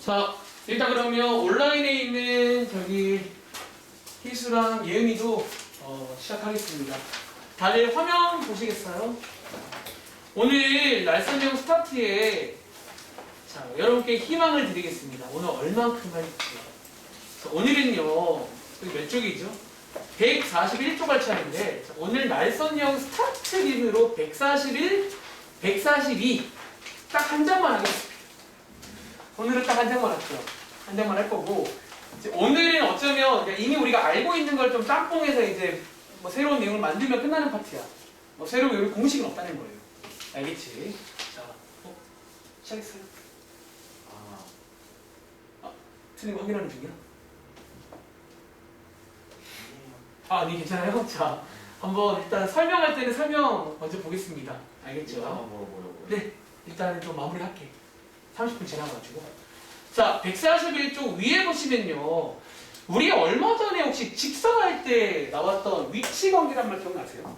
자, 일단 그러면 온라인에 있는 저기 희수랑 예은이도 시작하겠습니다. 다들 화면 보시겠어요? 오늘 날선형 스타트에 자, 여러분께 희망을 드리겠습니다. 오늘 얼만큼 할지. 오늘은요, 몇 쪽이죠? 141쪽 할 차례인데 오늘 날선형 스타트 기준으로 141, 142 딱 한 장만 하겠습니다. 오늘은 딱 한 장만 할게요. 한 장만 할 거고 이제 오늘은 어쩌면 이미 우리가 알고 있는 걸 좀 짬뽕해서 이제 뭐 새로운 내용을 만들면 끝나는 파트야. 뭐 새로운 여기 공식은 없다는 거예요. 알겠지? 자, 시작했어요. 틀린 거 확인하는 중이야? 아니 괜찮아요? 자, 한번 일단 설명할 때는 설명 먼저 보겠습니다. 알겠죠? 뭐라고요? 네, 일단은 좀 마무리할게. 30분 지나가지고. 자, 141쪽 위에 보시면요. 우리 얼마 전에 혹시 직선할 때 나왔던 위치 관계란 말 기억나세요?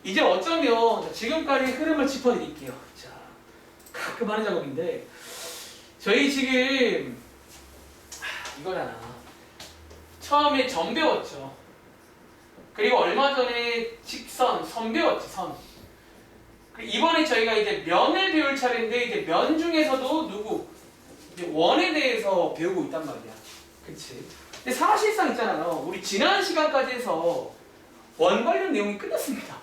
이제 어쩌면 지금까지 흐름을 짚어드릴게요. 자, 가끔 하는 작업인데 저희 지금 이거잖아. 처음에 점 배웠죠. 그리고 얼마 전에 직선, 선 배웠지, 선. 이번에 저희가 이제 면을 배울 차례인데 이제 면 중에서도 누구? 이제 원에 대해서 배우고 있단 말이야. 그치? 근데 사실상 있잖아요. 우리 지난 시간까지 해서 원 관련 내용이 끝났습니다.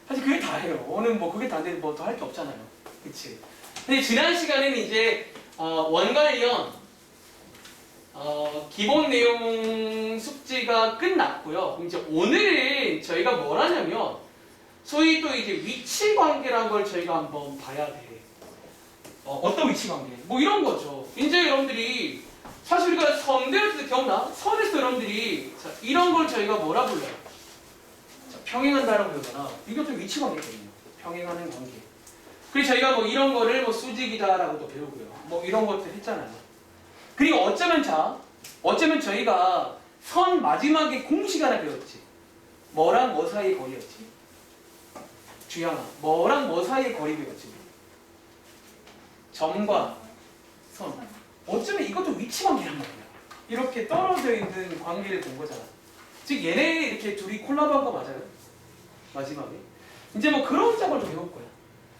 사실 그게 다예요. 원은 뭐 그게 다인데 뭐 더 할 게 없잖아요. 그치? 근데 지난 시간에는 이제 원 관련 기본 내용 숙지가 끝났고요. 그럼 이제 오늘은 저희가 뭘 하냐면 소위 또 이제 위치 관계라는 걸 저희가 한번 봐야 돼. 어떤 위치 관계? 뭐 이런 거죠. 이제 여러분들이 사실 우리가 선 배울 때 기억나? 선에서 여러분들이 자, 이런 걸 저희가 뭐라 불러요? 자, 평행한다라고 그러잖아. 이게 좀 위치 관계거든요. 평행하는 관계. 그리고 저희가 뭐 이런 거를 뭐 수직이다라고도 배우고요. 뭐 이런 것들 했잖아요. 그리고 어쩌면 저희가 선 마지막에 공식 하나 배웠지. 뭐랑 뭐 사이의 거리였지? 주영아, 뭐랑 뭐 사이의 거리 배웠지? 점과 선. 어쩌면 이것도 위치 관계란 말이야. 이렇게 떨어져 있는 관계를 본 거잖아. 즉 얘네 이렇게 둘이 콜라보한 거 맞아요? 마지막에. 이제 뭐 그런 작업을 좀 해볼 거야.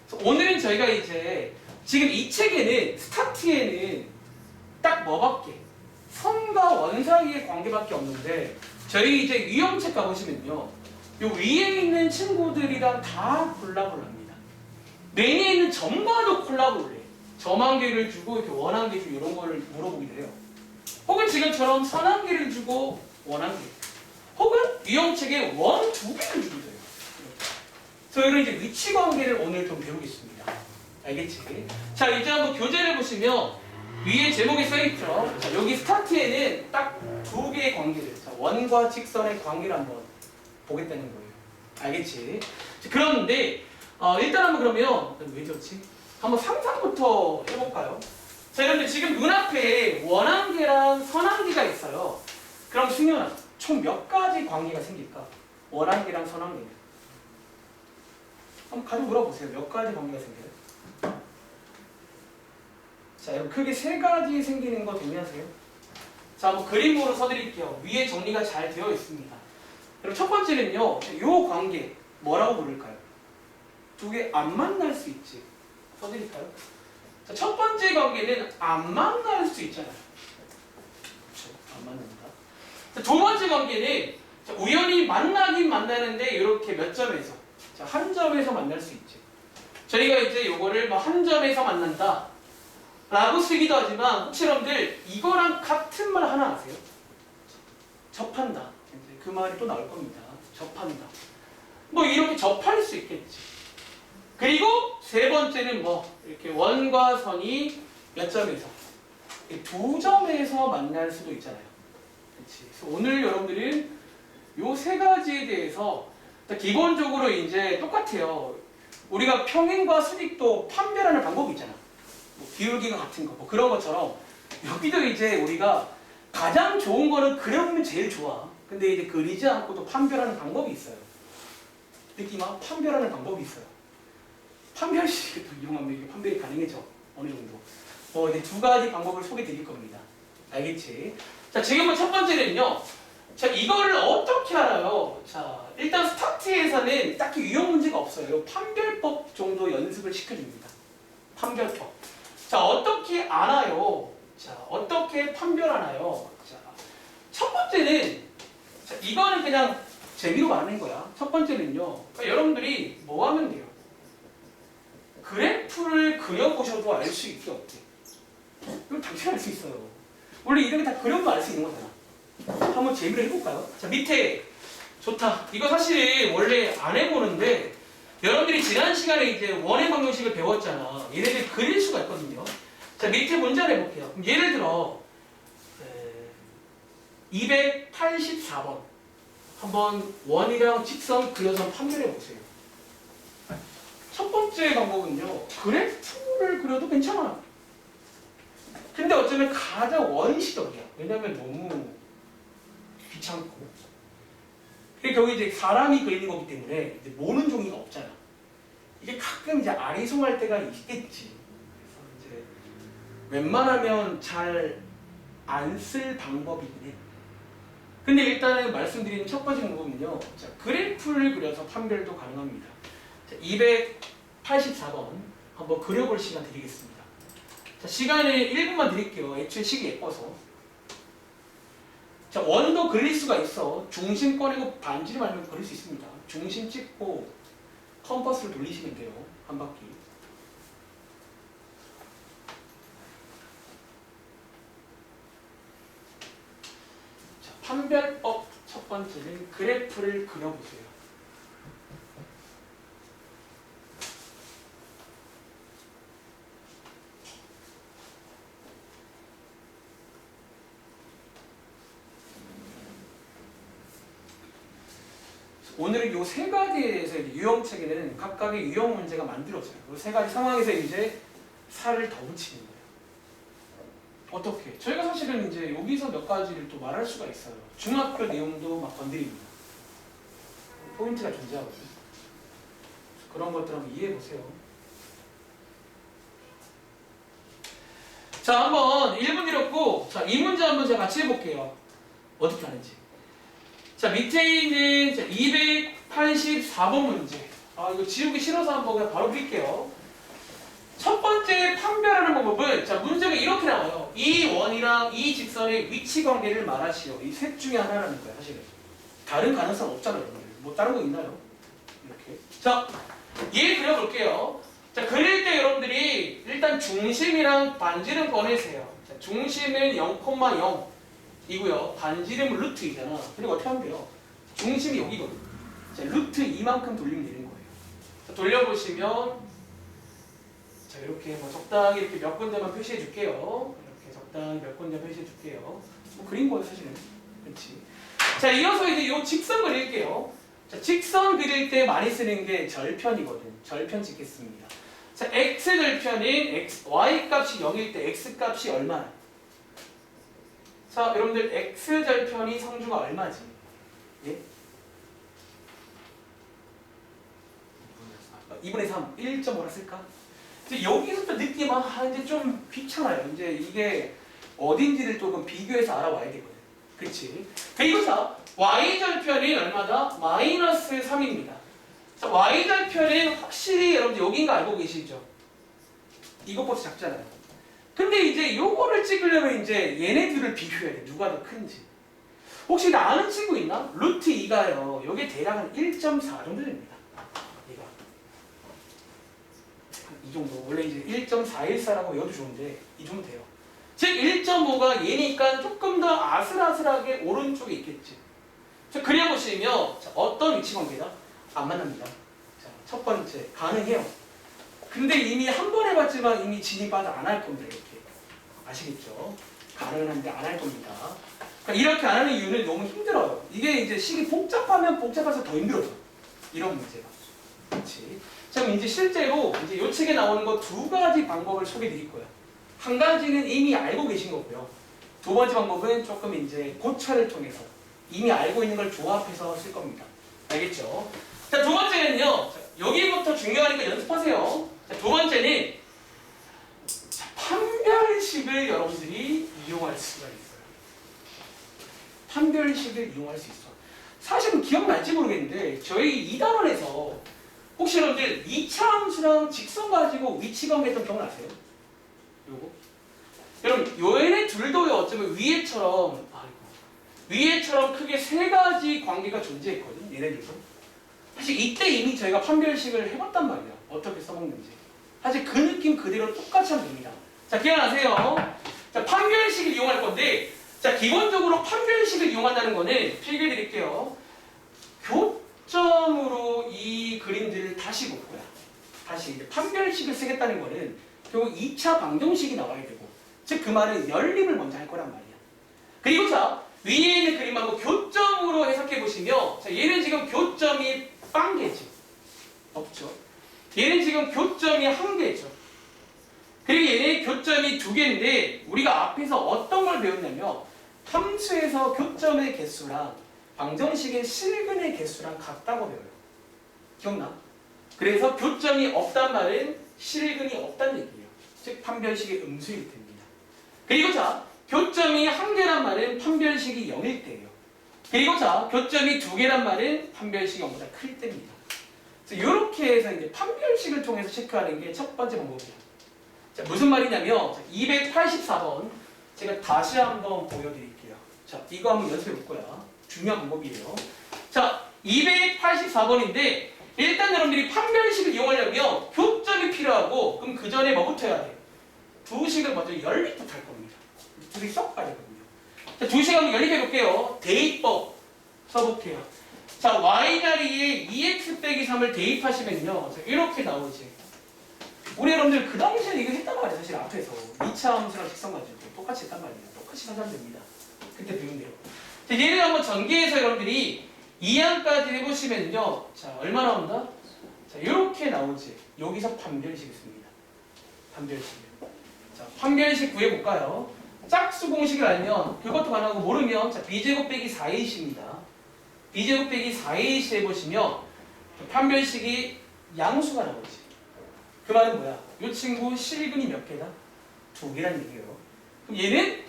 그래서 오늘은 저희가 이제 지금 이 책에는 스타트에는 딱 뭐밖에 선과 원 사이의 관계밖에 없는데 저희 이제 유형책 가보시면요. 요 위에 있는 친구들이랑 다 콜라보를 합니다. 맨에 있는 점과도 콜라보를 해. 점 한 개를 주고 이렇게 원 한 개 주고 이런 거를 물어보기도 해요. 혹은 지금처럼 선 한 개를 주고 원 한 개. 혹은 유형책에 원 두 개를 주기도 해요. 그래서 이런 이제 위치 관계를 오늘 좀 배우겠습니다. 알겠지? 자, 이제 한번 교재를 보시면 위에 제목이 써있죠. 자, 여기 스타트에는 딱 두 개의 관계를, 자, 원과 직선의 관계를 한번 보겠다는 거예요. 알겠지? 자, 그런데 일단 한번 그러면 왜 좋지? 한번 상상부터 해볼까요? 자, 여러분들 지금 눈앞에 원 한 개랑 선 한 개가 있어요. 그럼 승현아, 총 몇 가지 관계가 생길까? 원 한 개랑 선 한 개. 한번 가지고 물어보세요. 몇 가지 관계가 생겨요? 자, 여기 크게 세 가지 생기는 거 동의하세요? 자, 한번 그림으로 써드릴게요. 위에 정리가 잘 되어 있습니다. 그럼 첫 번째는요, 요 관계 뭐라고 부를까요? 두 개 안 만날 수 있지. 써드릴까요? 자, 첫 번째 관계는 안 만날 수 있잖아요. 그렇죠? 안 만난다. 자, 두 번째 관계는 자, 우연히 만나긴 만나는데 이렇게 몇 점에서 자, 한 점에서 만날 수 있지. 저희가 이제 요거를 뭐 한 점에서 만난다 라고 쓰기도 하지만 혹시 여러분들 이거랑 같은 말 하나 아세요? 접한다. 그 말이 또 나올 겁니다. 접한다. 뭐 이렇게 접할 수 있겠지. 그리고 세 번째는 뭐 이렇게 원과 선이 몇 점에서 두 점에서 만날 수도 있잖아요. 그렇지. 그래서 오늘 여러분들은 요 세 가지에 대해서 기본적으로 이제 똑같아요. 우리가 평행과 수직도 판별하는 방법이 있잖아. 뭐 기울기가 같은 거, 뭐 그런 것처럼 여기도 이제 우리가 가장 좋은 거는 그려보면 제일 좋아. 근데 이제 그리지 않고도 판별하는 방법이 있어요. 느낌아? 판별하는 방법이 있어요. 판별식을 또 이용하면 이게 판별이 가능해져. 어느 정도. 이제 두 가지 방법을 소개해 드릴 겁니다. 알겠지? 자, 지금은 첫 번째는요. 자, 이거를 어떻게 알아요? 자, 일단 스타트에서는 딱히 유형 문제가 없어요. 판별법 정도 연습을 시켜줍니다. 판별법. 자, 어떻게 알아요? 자, 어떻게 판별하나요? 자, 첫 번째는, 자, 이거는 그냥 재미로 말하는 거야. 첫 번째는요. 그러니까 여러분들이 뭐 하면 돼요? 그래프를 그려보셔도 알 수 있게 어때? 이건 당연히 알 수 있어요. 원래 이런 게 다 그려도 알 수 있는 거잖아. 한번 재미로 해볼까요? 자, 밑에 좋다. 이거 사실 원래 안 해보는데 여러분들이 지난 시간에 이제 원의 방정식을 배웠잖아. 얘네들 그릴 수가 있거든요. 자, 밑에 문제를 해볼게요. 그럼 예를 들어 284번 한번 원이랑 직선 그려서 판별해 보세요. 첫 번째 방법은요. 그래프를 그려도 괜찮아. 근데 어쩌면 가장 원시적이야. 왜냐면 너무 귀찮고. 그리고 거기 이제 사람이 그리는 거기 때문에 이제 모는 종이가 없잖아. 이게 가끔 이제 아리송할 때가 있겠지. 그래서 이제 웬만하면 잘 안 쓸 방법이긴 해. 근데 일단은 말씀드리는 첫 번째 방법은요. 자, 그래프를 그려서 판별도 가능합니다. 자, 284번 한번 그려볼 시간 드리겠습니다. 자, 시간을 1분만 드릴게요. 애초에 시기 예뻐서. 자, 원도 그릴 수가 있어. 중심 꺼내고 반지름 알면 그릴 수 있습니다. 중심 찍고 컴퍼스를 돌리시면 돼요. 한 바퀴. 자, 판별법 첫 번째는 그래프를 그려보세요. 오늘은 이 세 가지에서 유형책에는 각각의 유형 문제가 만들어져요. 이 세 가지 상황에서 이제 살을 더 붙이는 거예요. 어떻게? 저희가 사실은 이제 여기서 몇 가지를 또 말할 수가 있어요. 중학교 내용도 막 건드립니다. 포인트가 존재하거든요. 그런 것들 한번 이해해 보세요. 자, 한번 1분 드렸고, 자, 이 문제 한번 제가 같이 해볼게요. 어떻게 하는지. 자, 밑에 있는 284번 문제. 이거 지우기 싫어서 한번 그냥 바로 드릴게요. 첫 번째 판별하는 방법은, 자, 문제가 이렇게 나와요. 이 원이랑 이 직선의 위치 관계를 말하시오. 이 셋 중에 하나라는 거야, 사실은. 다른 가능성 없잖아요. 뭐 다른 거 있나요? 이렇게. 자, 얘 그려볼게요. 자, 그릴 때 여러분들이 일단 중심이랑 반지름 꺼내세요. 자, 중심은 0,0 이고요. 반지름은 루트 2잖아. 그리고 어떻게 하면 돼요? 중심이 여기거든. 자, 루트 2만큼 돌리면 되는 거예요. 자, 돌려보시면, 자, 이렇게 뭐 적당히 이렇게 몇 군데만 표시해 줄게요. 이렇게 적당히 몇 군데 표시해 줄게요. 뭐 그린 거예요, 사실은. 그렇지. 자, 이어서 이제 요 직선 그릴게요. 자, 직선 그릴 때 많이 쓰는 게 절편이거든. 절편 찍겠습니다. 자, x 절편인 y 값이 0일 때 x 값이 얼마나? 자, 여러분들 x 절편이 성주가 얼마지? 예? 2분의 3, 1.5라 쓸까? 이제 여기서부터 느낌, 이제 좀 귀찮아요. 이제 이게 어딘지를 조금 비교해서 알아와야 되거든. 그치? 그리고 자, y절편이 얼마다? 마이너스 3입니다. 자, y절편은 확실히 여러분들 여긴 거 알고 계시죠? 이것보다 작잖아요. 근데 이제 요거를 찍으려면 이제 얘네들을 비교해야 돼. 누가 더 큰지. 혹시 나 아는 친구 있나? 루트 2가요. 요게 대략 한 1.4 정도 됩니다. 얘가. 이 정도. 원래 이제 1.414라고 외워도 좋은데 이 정도 돼요. 즉 1.5가 얘니까 조금 더 아슬아슬하게 오른쪽에 있겠지. 자, 그려보시면 자, 어떤 위치 관계다? 안 만납니다. 자, 첫 번째 가능해요. 근데 이미 한 번 해봤지만 이미 진입봐도 안 할 겁니다. 이렇게 아시겠죠? 가능은 한데 안 할 겁니다. 그러니까 이렇게 안 하는 이유는 너무 힘들어요. 이게 이제 식이 복잡하면 복잡해서 더 힘들어져. 이런 문제가. 그렇지? 자, 그럼 이제 실제로 이제 요 책에 나오는 거 두 가지 방법을 소개드릴 거예요. 한 가지는 이미 알고 계신 거고요. 두 번째 방법은 조금 이제 고찰을 통해서 이미 알고 있는 걸 조합해서 쓸 겁니다. 알겠죠? 자, 두 번째는요. 자, 여기부터 중요하니까 연습하세요. 자, 두 번째는 자, 판별 판별식을 여러분들이 이용할 수가 있어요. 판별식을 이용할 수 있어. 사실은 기억날지 모르겠는데 저희 2단원에서 혹시 여러분들 2차 함수랑 직선 가지고 위치 관계했던 기억나세요? 요거? 여러분 얘네 둘도 어쩌면 위에처럼 크게 세 가지 관계가 존재했거든요. 얘네들도. 사실 이때 이미 저희가 판별식을 해봤단 말이야. 어떻게 써먹는지. 사실 그 느낌 그대로 똑같이 하면 됩니다. 자, 기억나세요? 자, 판별식을 이용할 건데, 자, 기본적으로 판별식을 이용한다는 거는 필기해 드릴게요. 교점으로 이 그림들을 다시 볼 거야. 다시 이제 판별식을 쓰겠다는 거는 결국 2차 방정식이 나와야 되고, 즉 그 말은 연립을 먼저 할 거란 말이야. 그리고 자, 위에 있는 그림하고 교점으로 해석해 보시면, 자, 얘는 지금 교점이 빵개죠. 없죠. 얘는 지금 교점이 한 개죠. 그리고 얘는 교점이 두 개인데 우리가 앞에서 어떤 걸 배웠냐면 함수에서 교점의 개수랑 방정식의 실근의 개수랑 같다고 배워요. 기억나? 그래서 교점이 없단 말은 실근이 없다는 얘기예요. 즉 판별식의 음수일 때입니다. 그리고 자, 교점이 한 개란 말은 판별식이 0일 때예요. 그리고 자, 교점이 두 개란 말은 판별식이 0보다 클 때입니다. 이렇게 해서 이제 판별식을 통해서 체크하는 게 첫 번째 방법이에요. 자, 무슨 말이냐면 284번 제가 다시 한번 보여드릴게요. 자, 이거 한번 연습해 볼 거야. 중요한 방법이에요. 자, 284번인데 일단 여러분들이 판별식을 이용하려면 교점이 필요하고 그럼 그 전에 뭐부터 해야 돼? 두 식을 먼저 연립부터 할 겁니다. 둘이 섞어야 되거든요. 자, 두 식 한번 연립해 볼게요. 대입법 써볼게요. 자, y자리에 2x 빼기 3을 대입하시면요. 자, 이렇게 나오지. 우리 여러분들 그 당시에 이거 했단 말이에요. 사실 앞에서 2차 함수랑 직선 가지고 똑같이 했단 말이에요. 똑같이 하면 됩니다. 그때 배운 대로. 자, 얘를 한번 전개해서 여러분들이 2항까지 해보시면요. 자, 얼마 나온다? 자, 이렇게 나오지. 여기서 판별식 있습니다. 판별식. 자, 판별식 구해볼까요? 짝수 공식을 알면 그것도 가능하고 모르면 자, b제곱 빼기 4ac입니다. b제곱 빼기 4ac 해보시면 판별식이 양수가 나오지. 그 말은 뭐야? 이 친구 실근이 몇 개다? 두 개란 얘기예요. 그럼 얘는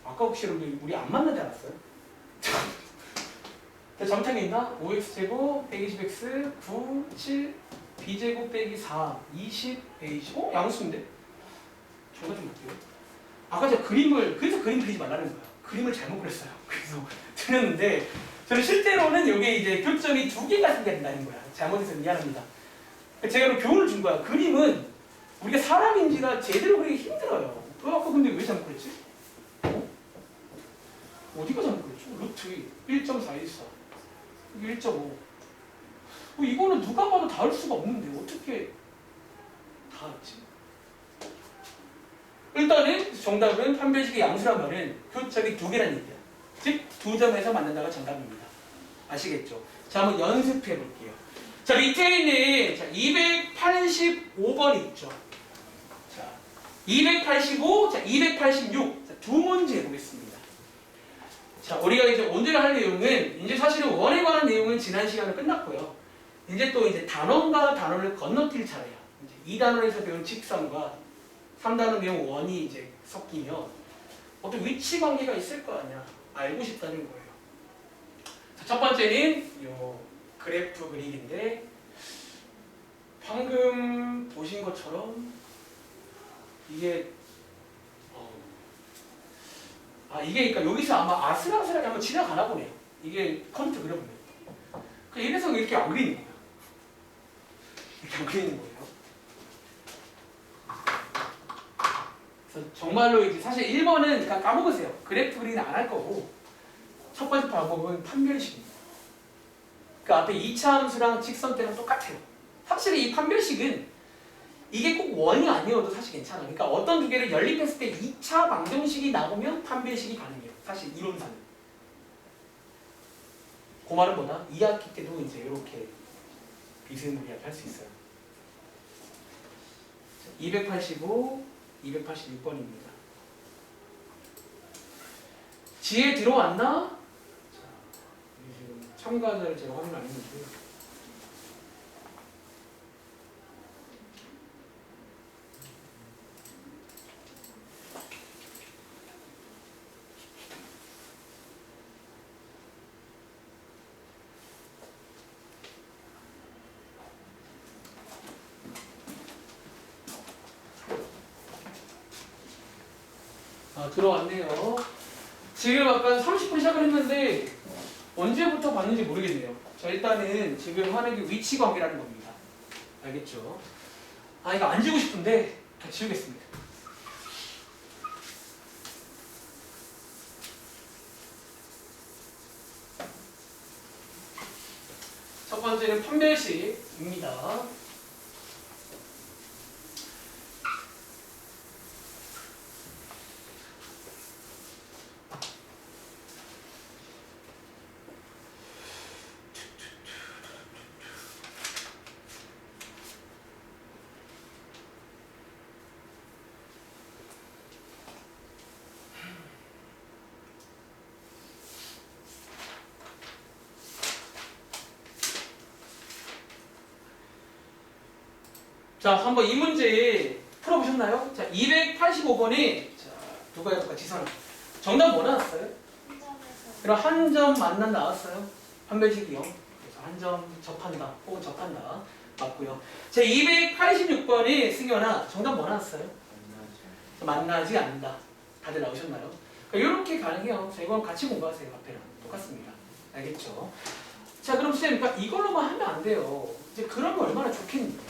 아까 혹시 여러분들 우리 안 만나지 않았어요? 점탕에 있나? 5x제곱 120x 9 7 b제곱 빼기 4 20 120 양수인데? 저거 좀 볼게요. 아까 제가 그래서 그림 그리지 말라는 거야. 그림을 잘못 그렸어요. 그래서 드렸는데 저는 실제로는 이게 이제 교점이 두 개가 생겨야 된다는 거야. 잘못해서 미안합니다. 제가 그럼 교훈을 준 거야. 그림은 우리가 사람인지가 제대로 그리기 힘들어요. 아까 근데 왜 잘못 그랬지? 어디가 잘못 그랬죠? 루트 1.414 이게 1.5 이거는 누가 봐도 닿을 수가 없는데 어떻게 닿았지? 일단은 정답은 판별식의 양수란 말은 교점이 두 개란 얘기야. 즉, 두 점에서 만난다가 정답입니다. 아시겠죠? 자, 한번 연습해 볼게요. 자, 밑에 있는 자, 285번이 있죠. 자, 285, 자, 286. 자, 두 문제 해보겠습니다. 자, 우리가 이제 오늘 할 내용은 이제 사실은 원에 관한 내용은 지난 시간에 끝났고요. 이제 또 이제 단원과 단원을 건너뛸 차례야. 이제 2단원에서 배운 직선과 3단원 내용 원이 이제 섞이면 어떤 위치 관계가 있을 거 아니야. 알고 싶다는 거예요. 자, 첫 번째는 요 그래프 그리기인데 방금 보신 것처럼 이게 이게 그러니까 여기서 아마 아슬아슬하게 한번 지나가나 보네요. 이게 컴퓨터 그려보면. 이래서 이렇게 안 그리는 거예요. 이렇게 안 그리는 거예요. 그래서 정말로 이제 사실 1번은 그냥 까먹으세요. 그래프 그리기는 안 할 거고 첫 번째 방법은 판별식입니다. 그 앞에 2차 함수랑 직선 때랑 똑같아요. 확실히 이 판별식은 이게 꼭 원이 아니어도 사실 괜찮아. 그러니까 어떤 두 개를 연립했을 때 2차 방정식이 나오면 판별식이 가능해요. 사실 이론상은. 그 말은 뭐다? 2학기 때도 이제 이렇게 비스무리하게 할 수 있어요. 285, 286번입니다. 지혜 들어왔나? 자, 지금 참가자를 제가 확인 안 했는데요. 아, 들어왔네요. 지금 아까 30분 시작을 했는데 언제부터 봤는지 모르겠네요. 자, 일단은 지금 하는 게 위치 관계라는 겁니다. 알겠죠? 아, 이거 안 지우고 싶은데 다 지우겠습니다. 첫 번째는 판별식입니다. 자, 한번 이 문제 풀어보셨나요? 자, 285번이 자, 누가 해볼까? 지선. 정답 뭐 나왔어요? 그럼 한 점 만난 나왔어요? 판별식이요. 그래서 한 점 접한다 혹은 접한다 맞고요. 제 286번이 승현아 정답 뭐 나왔어요? 만나지 않는다. 다들 나오셨나요? 그러니까 이렇게 가능해요. 자, 이건 같이 공부하세요. 앞에랑 똑같습니다. 알겠죠? 자, 그럼 쌤, 그러니까 이걸로만 하면 안 돼요. 이제 그러면 얼마나 좋겠는데.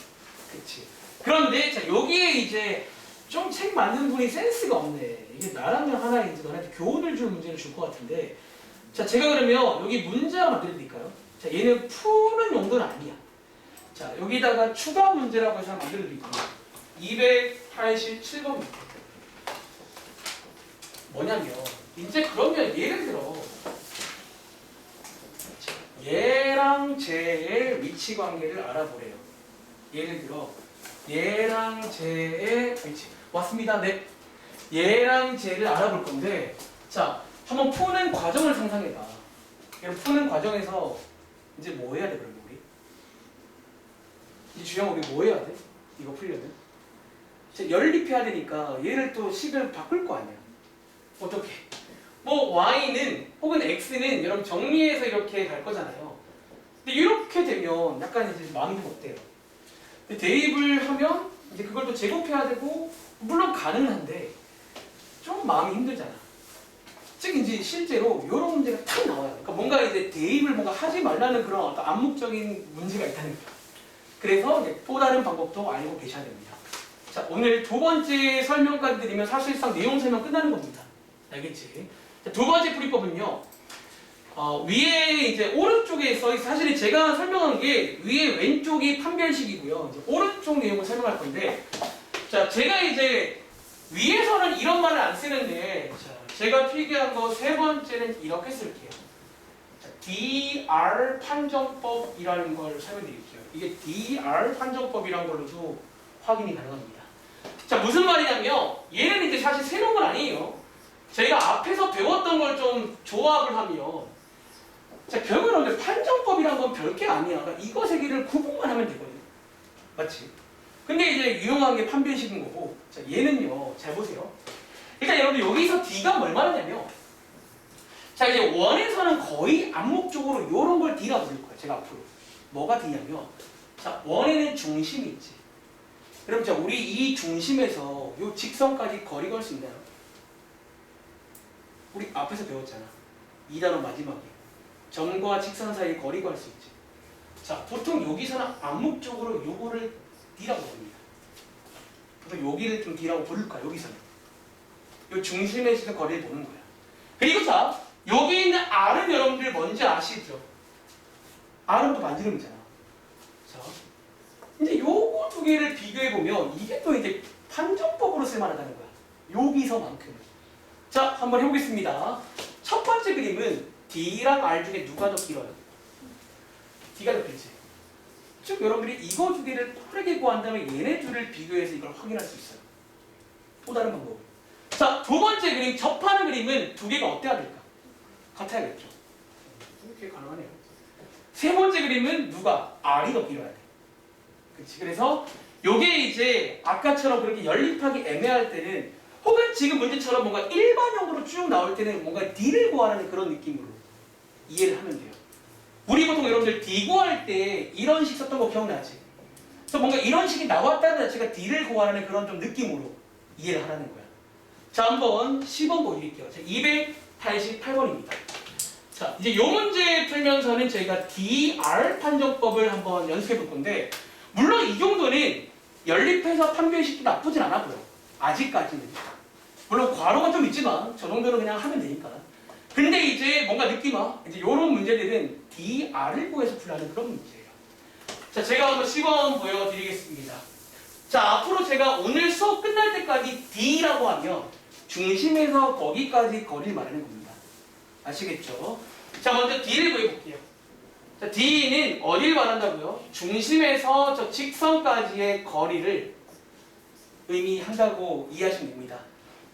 그치. 그런데 자, 여기에 이제 좀 책 만든 분이 센스가 없네. 이게 나라면 하나 이제 너한테 교훈을 줄 문제를 줄 것 같은데. 자, 제가 그러면 여기 문제를 만들어 드릴까요? 자, 얘는 푸는 용도는 아니야. 자, 여기다가 추가 문제라고 해서 만들어 드릴게요. 287번입니다. 뭐냐면 이제 그러면 예를 들어 얘랑 쟤의 위치 관계를 알아보래요. 예를 들어 얘랑 쟤의 위치 왔습니다. 네. 얘랑 쟤를 알아볼 건데 자, 한번 푸는 과정을 상상해봐. 푸는 과정에서 이제 뭐 해야 돼 그럼 우리? 이제 주영 우리 뭐 해야 돼? 이거 풀려면? 연립해야 되니까 얘를 또 식을 바꿀 거 아니야. 어떻게? 뭐 y는 혹은 x는 여러분 정리해서 이렇게 갈 거잖아요. 근데 이렇게 되면 약간 이제 마음이 좀 어때요? 대입을 하면 이제 그걸 또 제곱해야 되고 물론 가능한데 좀 마음이 힘들잖아. 즉 이제 실제로 이런 문제가 탁 나와요. 그러니까 뭔가 이제 대입을 뭔가 하지 말라는 그런 어떤 암묵적인 문제가 있다는 거죠. 그래서 이제 또 다른 방법도 알고 계셔야 됩니다. 자, 오늘 두 번째 설명까지 드리면 사실상 내용 설명 끝나는 겁니다. 알겠지? 자, 두 번째 풀이법은요. 위에 이제 오른쪽에 써 있어. 사실 제가 설명한 게 위에 왼쪽이 판별식이고요. 이제 오른쪽 내용을 설명할 건데, 자, 제가 이제 위에서는 이런 말을 안 쓰는데, 자, 제가 필기한 거 세 번째는 이렇게 쓸게요. 자, DR 판정법이라는 걸 설명드릴게요. 이게 DR 판정법이라는 걸로도 확인이 가능합니다. 자, 무슨 말이냐면 얘는 이제 사실 새로운 건 아니에요. 저희가 앞에서 배웠던 걸 좀 조합을 하면 자, 결국은 판정법이란 건 별게 아니야. 그러니까 이거 세 개를 구분만 하면 되거든요. 맞지? 근데 이제 유용한 게 판별식인 거고 자, 얘는요. 잘 보세요. 일단 여러분 여기서 D가 뭘 말하냐면 자, 이제 원에서는 거의 암묵적으로 이런 걸 D라고 부를 거예요. 제가 앞으로. 뭐가 D냐면 자, 원에는 중심이 있지. 그럼 자, 우리 이 중심에서 이 직선까지 거리 걸 수 있나요? 우리 앞에서 배웠잖아. 2단원 마지막에. 점과 직선 사이에 거리 구할 수 있지. 자, 보통 여기서는 암묵적으로 요거를 D라고 부릅니다. 보통 여기를 좀 D라고 부를까, 여기서는. 요 중심에 있는 거리를 보는 거야. 그리고 자, 여기 있는 R은 여러분들 뭔지 아시죠? R은 또 반지름이잖아. 자, 이제 요거 두 개를 비교해보면 이게 또 이제 판정법으로 쓸만하다는 거야. 여기서만큼은. 자, 한번 해보겠습니다. 첫 번째 그림은 D랑 R 중에 누가 더 길어요? D가 더 길지. 즉 여러분들이 이거 두 개를 빠르게 구한 다음에 얘네 둘을 비교해서 이걸 확인할 수 있어요. 또 다른 방법. 자, 두 번째 그림, 접하는 그림은 두 개가 어때야 될까? 같아야겠죠. 이렇게 가능하네요. 세 번째 그림은 누가? R이 더 길어야 돼. 그치? 그래서 요게 이제 아까처럼 그렇게 연립하기 애매할 때는 혹은 지금 문제처럼 뭔가 일반형으로 쭉 나올 때는 뭔가 D를 구하라는 그런 느낌으로 이해를 하면 돼요. 우리 보통 여러분들 D 구할 때 이런 식 썼던 거 기억나지? 그래서 뭔가 이런 식이 나왔다는 자체가 D를 구하라는 그런 좀 느낌으로 이해를 하라는 거야. 자, 한번 10번 보여드릴게요. 288번입니다. 자, 이제 요 문제 풀면서는 저희가 DR 판정법을 한번 연습해 볼 건데, 물론 이 정도는 연립해서 판별식도 나쁘진 않았고요. 아직까지는. 물론 괄호가 좀 있지만, 저 정도는 그냥 하면 되니까. 근데 이제 뭔가 느낌 와. 이제 요런 문제들은 DR을 구해서 풀라는 그런 문제예요. 자, 제가 한번 시범 보여드리겠습니다. 자, 앞으로 제가 오늘 수업 끝날 때까지 D라고 하면 중심에서 거기까지 거리를 말하는 겁니다. 아시겠죠? 자, 먼저 D를 구해볼게요. 자, D는 어디를 말한다고요? 중심에서 저 직선까지의 거리를 의미한다고 이해하시면 됩니다.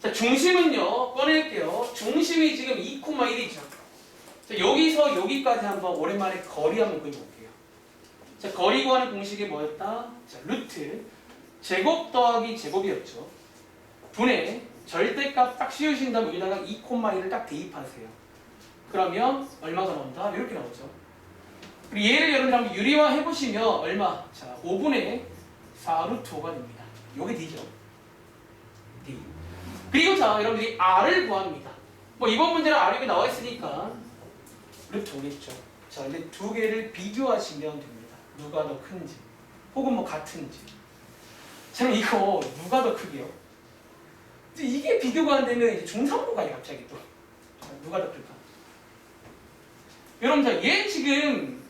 자, 중심은요, 꺼낼게요. 중심이 지금 2,1이죠. 자, 여기서 여기까지 한번 오랜만에 거리 한번 그려볼게요. 자, 거리 구하는 공식이 뭐였다? 자, 루트 제곱 더하기 제곱이었죠. 분의 절대값 딱 씌우신 다음에 여기다가 2,1을 딱 대입하세요. 그러면 얼마가 나온다? 이렇게 나오죠. 그리고 얘를 여러분들 한번 유리화 해보시면 얼마? 자, 5분의 4 루트 5가 됩니다. 요게 D죠. D. 그리고 자, 여러분들이 R을 구합니다. 뭐 이번 문제는 R이 여기 나와 있으니까 루트 5겠죠. 자, 이제 두 개를 비교하시면 됩니다. 누가 더 큰지, 혹은 뭐 같은지. 참 이거 누가 더 크게요? 이게 비교가 안 되면 이제 중3부가요 갑자기 또. 자, 누가 더 클까? 여러분, 자, 얘 지금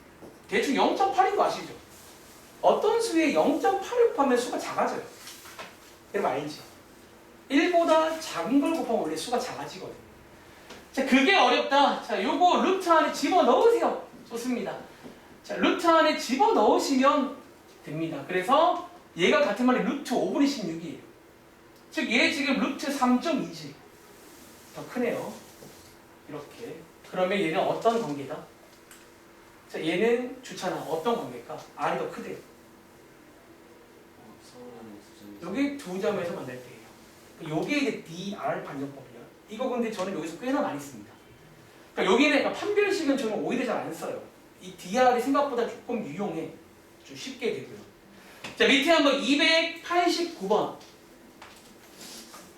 대충 0.8인 거 아시죠? 어떤 수에 0.8을 곱하면 수가 작아져요. 여러분 알지? 1보다 작은 걸 곱하면 원래 수가 작아지거든요. 자, 그게 어렵다. 자, 요거 루트 안에 집어넣으세요. 좋습니다. 자, 루트 안에 집어넣으시면 됩니다. 그래서 얘가 같은 말이 루트 5분의 16이에요. 즉, 얘 지금 루트 3.2지. 더 크네요. 이렇게. 그러면 얘는 어떤 관계다? 자, 얘는 좋잖아. 어떤 관계일까? R이 더 크대요. 여기 두 점에서 만날 때예요. 요게 이제 DR 반정법이야. 이거 근데 저는 여기서 꽤나 많이 씁니다. 그러니까 여기는 약간 판별식은 저는 오히려 잘 안 써요. 이 DR이 생각보다 조금 유용해. 좀 쉽게 되고요. 자, 밑에 한번 289번.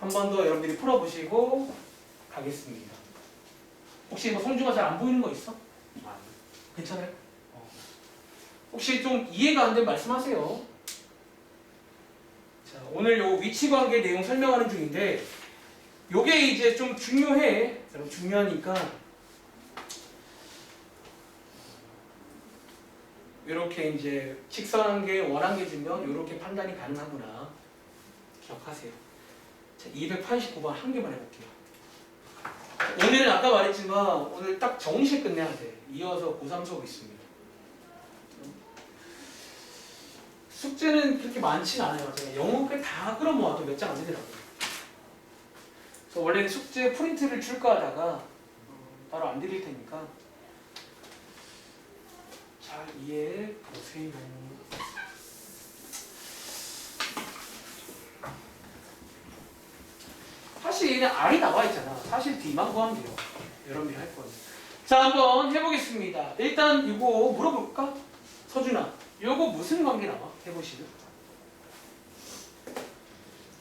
한 번 더 여러분들이 풀어보시고 가겠습니다. 혹시 뭐 성주가 잘 안 보이는 거 있어? 괜찮아요? 혹시 좀 이해가 안 되면 말씀하세요. 자, 오늘 요 위치관계 내용 설명하는 중인데 요게 이제 좀 중요해. 여러분 중요하니까 이렇게 이제 직선한계, 원한계 주면 이렇게 판단이 가능하구나. 기억하세요. 자, 289번 한 개만 해볼게요. 오늘은 아까 말했지만 오늘 딱 정시에 끝내야 돼. 이어서 고3 수업 있습니다. 숙제는 그렇게 많지는 않아요. 제가 영어까지 다 끌어모아도 몇 장 안 되더라고요. 그래서 원래는 숙제 프린트를 줄까 하다가 따로 안 드릴 테니까 잘 이해해 보세요. 사실 얘는 R이 나와 있잖아. 사실 D만 구하면 돼요. 여러분이 할 거예요. 자, 한번 해보겠습니다. 일단 이거 물어볼까? 서준아, 이거 무슨 관계 나와? 해보시죠.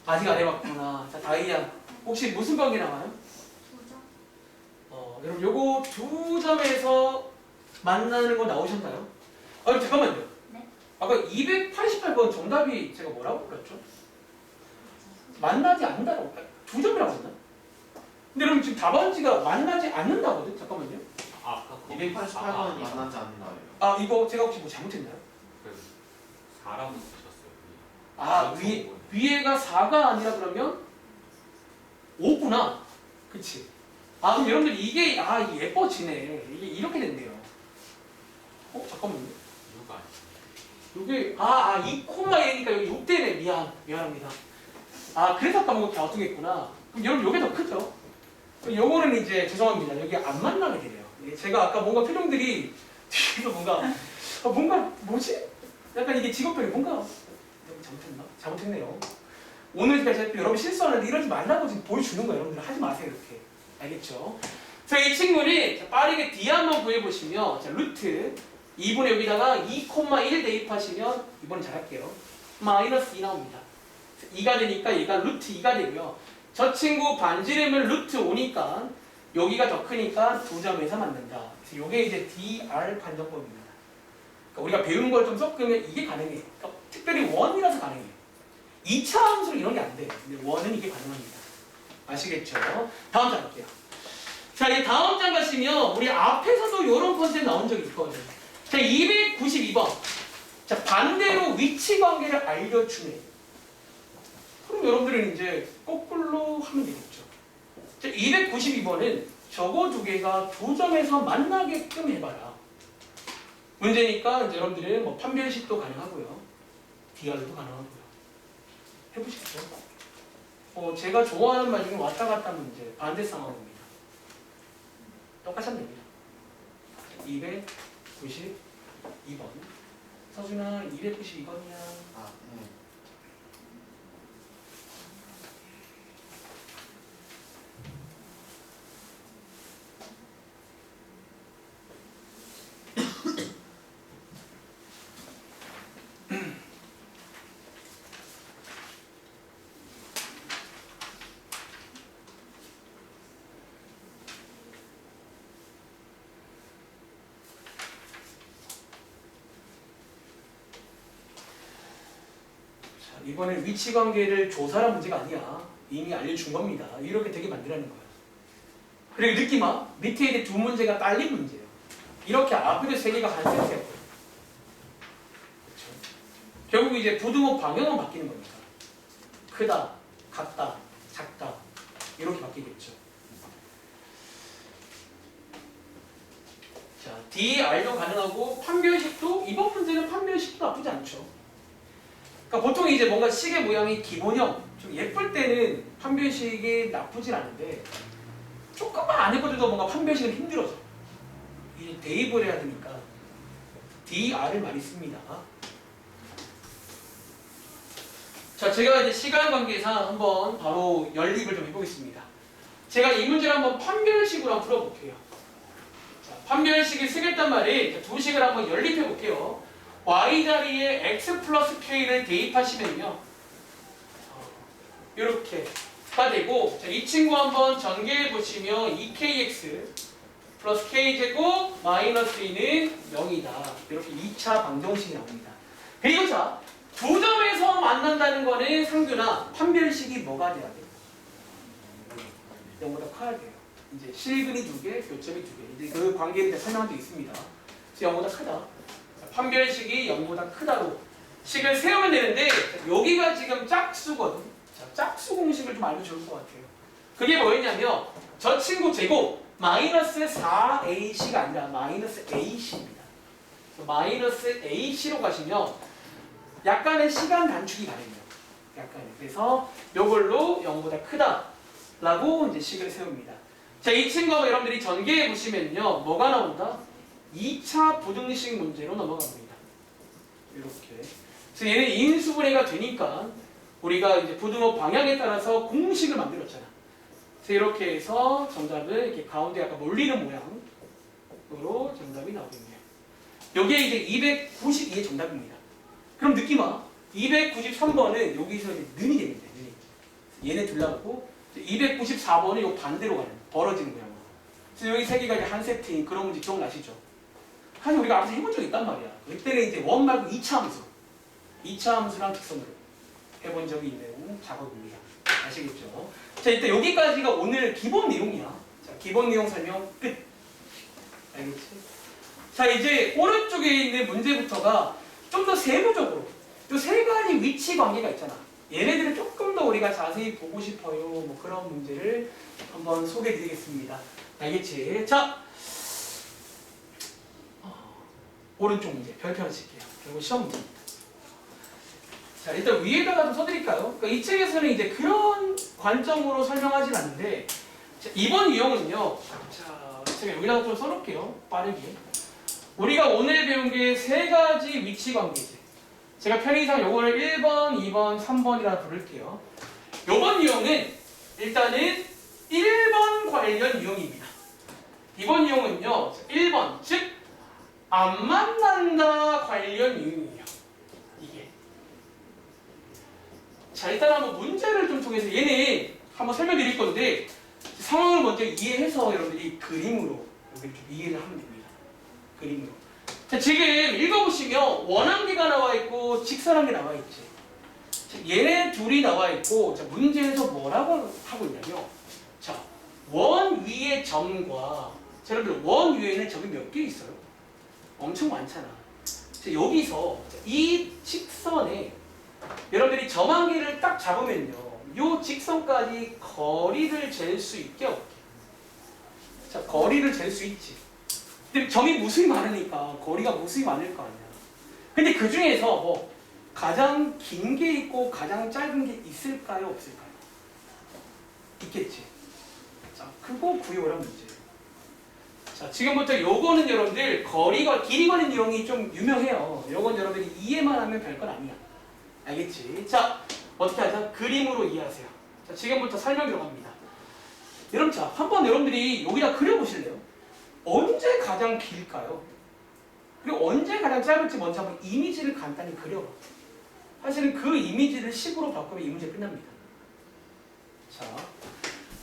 아직 안 해봤구나. 자, 다이아, 혹시 무슨 관계 나와요? 여러분, 요거 두 점에서 만나는 거 나오셨나요? 잠깐만요. 네? 아까 288번 정답이 제가 뭐라고 그랬죠? 만나지 않는다고. 두 점이라고 했나? 근데 여러분 지금 답안지가 만나지 않는다거든? 잠깐만요. 아까 288번 만나지 않는다예요. 아, 이거 제가 혹시 뭐 잘못했나요? 4라고 쓰셨어요. 아, 위에가 4가 아니라 그러면 5구나. 그치? 아, 그럼 여러분들 이게, 이게 예뻐지네. 이게 이렇게 된대요. 잠깐만요. 이유가 요게, 아니에요. 2,1이니까 여기 6대네. 미안합니다. 그래서 아까 뭔가 갸우뚱했구나. 그럼 여러분 요게 더 크죠? 그럼 요거는 이제 죄송합니다. 여기 안 만나게 되네요. 이게 제가 아까 뭔가 표정들이 뒤에서 뭔가 뭐지? 약간 이게 직업병이 뭔가 잘못했나? 잘못했네요. 오늘까지 여러분 실수하는데 이러지 말라고 지금 보여주는 거예요. 여러분들 하지 마세요. 이렇게. 알겠죠? 자, 이 친구는 빠르게 D 한번 구해보시면 자, 루트 2분의 여기다가 2,1 대입하시면 이번엔 잘할게요. 마이너스 2 나옵니다. 2가 되니까 얘가 루트 2가 되고요. 저 친구 반지름은 루트 5니까 여기가 더 크니까 두 점에서 만든다. 그래서 이게 이제 DR 판정법입니다. 그러니까 우리가 배운 걸 좀 섞으면 이게 가능해요. 그러니까 특별히 원이라서 가능해요. 2차 함수로 이런 게 안 돼요. 근데 원은 이게 가능합니다. 아시겠죠? 다음 장 할게요. 자, 이제 다음 장 가시면 우리 앞에서도 이런 컨셉 나온 적이 있거든요. 자, 292번. 자, 반대로 위치 관계를 알려주네. 그럼 여러분들은 이제 거꾸로 하면 되겠죠. 자, 292번은 저거 두 개가 두 점에서 만나게끔 해봐라. 문제니까 이제 여러분들은 뭐 판별식도 가능하고요. DR도 가능하고요. 해보시겠죠? 제가 좋아하는 말 중에 왔다 갔다 문제, 반대 상황입니다. 똑같이 하면 됩니다. 292번. 서준아, 292번이야. 아, 네. 이번엔 위치 관계를 조사한 문제가 아니야. 이미 알려준 겁니다. 이렇게 되게 만들라는 거야. 그리고 느낌아, 밑에 이제 두 문제가 딸린 문제예요. 이렇게 앞에도 세 개가 한 세트였고요. 그렇죠? 결국 이제 부등호 방향은 바뀌는 겁니다. 크다, 같다, 작다 이렇게 바뀌겠죠. 자, DR도 가능하고 판별식도 이번 문제는 판별식도 나쁘지 않죠. 그러니까 보통 이제 뭔가 시계 모양이 기본형 좀 예쁠 때는 판별식이 나쁘진 않은데 조금만 안 해봐도 뭔가 판별식은 힘들어져. 이제 대입을 해야 되니까 DR을 많이 씁니다. 자, 제가 이제 시간 관계상 한번 바로 연립을 좀 해보겠습니다. 제가 이 문제를 한번 판별식으로 한번 풀어볼게요. 자, 판별식을 쓰겠단 말이 두 식을 한번 연립해 볼게요. y 자리에 x 플러스 k를 대입하시면요. 이렇게가 되고, 자, 이 친구 한번 전개해 보시면 2kx 플러스 k제곱 마이너스 2는 0이다. 이렇게 2차 방정식이 나옵니다. 그리고 자, 두 점에서 만난다는 거는 상규나 판별식이 뭐가 돼야 돼요? 0보다 커야 돼요. 이제 실근이 두 개, 교점이 두 개. 이제 그 관계를 이제 설명한 게 있습니다. 그래서 0보다 크다. 판별식이 0보다 크다로 식을 세우면 되는데 여기가 지금 짝수거든. 자, 짝수 공식을 좀 알면 좋을 것 같아요. 그게 뭐였냐면 저 친구 제곱 마이너스 4ac가 아니라 마이너스 ac입니다. 마이너스 ac로 가시면 약간의 시간 단축이 가능해요. 약간의. 그래서 이걸로 0보다 크다라고 이제 식을 세웁니다. 자, 이 친구하고 여러분들이 전개해 보시면요, 뭐가 나온다? 2차 부등식 문제로 넘어갑니다. 이렇게. 그래서 얘는 인수분해가 되니까 우리가 이제 부등호 방향에 따라서 공식을 만들었잖아. 그래서 이렇게 해서 정답은 이렇게 가운데 약간 몰리는 모양으로 정답이 나오겠네요. 여기에 이제 292의 정답입니다. 그럼 느낌아, 293번은 여기서 이제 는이 됩니다. 는이. 얘네 둘러보고 294번은 요 반대로 가는 벌어지는 모양으로. 그래서 여기 세 개가 이제 한 세트인 그런 문제 기억나시죠? 사실 우리가 앞에서 해본 적이 있단 말이야. 그때는 이제 원 말고 2차 함수. 2차 함수랑 직선으로 해본 적이 있는 작업입니다. 아시겠죠? 자, 일단 여기까지가 오늘 기본 내용이야. 자, 기본 내용 설명 끝. 알겠지? 자, 이제 오른쪽에 있는 문제부터가 좀 더 세부적으로 또 세 가지 위치 관계가 있잖아. 얘네들을 조금 더 우리가 자세히 보고 싶어요. 뭐 그런 문제를 한번 소개해 드리겠습니다. 알겠지? 자, 오른쪽 문제 별표를 칠게요. 그리고 시험 문제입니다. 자, 일단 위에다가 좀 써드릴까요? 그러니까 이 책에서는 이제 그런 관점으로 설명하진 않는데, 자, 이번 유형은요. 자, 제가 여기다가 좀 써놓을게요. 빠르게. 우리가 오늘 배운 게 세 가지 위치 관계지. 제가 편의상 요거를 1번, 2번, 3번이라 부를게요. 요번 유형은 일단은 1번 관련 유형입니다. 이번 유형은요. 1번, 즉 안 만난다 관련 유형이에요. 이게. 자, 일단 한번 문제를 좀 통해서 얘는 한번 설명드릴 건데 상황을 먼저 이해해서 여러분들이 그림으로 여기를 좀 이해를 하면 됩니다. 그림으로. 자, 지금 읽어보시면 원항계가 나와 있고 직선항계 나와 있지. 자, 얘네 둘이 나와 있고 자, 문제에서 뭐라고 하고 있냐면 자, 원 위의 점과 자, 여러분들 원 위에는 점이 몇 개 있어요? 엄청 많잖아. 자, 여기서 이 직선에 여러분들이 점 한 개를 딱 잡으면요 요 직선까지 거리를 잴 수 있게 없게. 자, 거리를 잴 수 있지. 근데 점이 무수히 많으니까 거리가 무수히 많을 거 아니야. 근데 그 중에서 뭐 가장 긴 게 있고 가장 짧은 게 있을까요? 없을까요? 있겠지. 자, 그거 구해오란 문제예요. 자, 지금부터 요거는 여러분들 거리가 길이 걸린 이용이 좀 유명해요. 요건 여러분들이 이해만 하면 별건 아니야. 알겠지? 자, 어떻게 하자? 그림으로 이해하세요. 자, 지금부터 설명 들어갑니다. 여러분, 자, 한번 여러분들이 여기다 그려보실래요? 언제 가장 길까요? 그리고 언제 가장 짧을지 먼저 한번 이미지를 간단히 그려봐. 사실은 그 이미지를 식으로 바꾸면 이 문제 끝납니다. 자,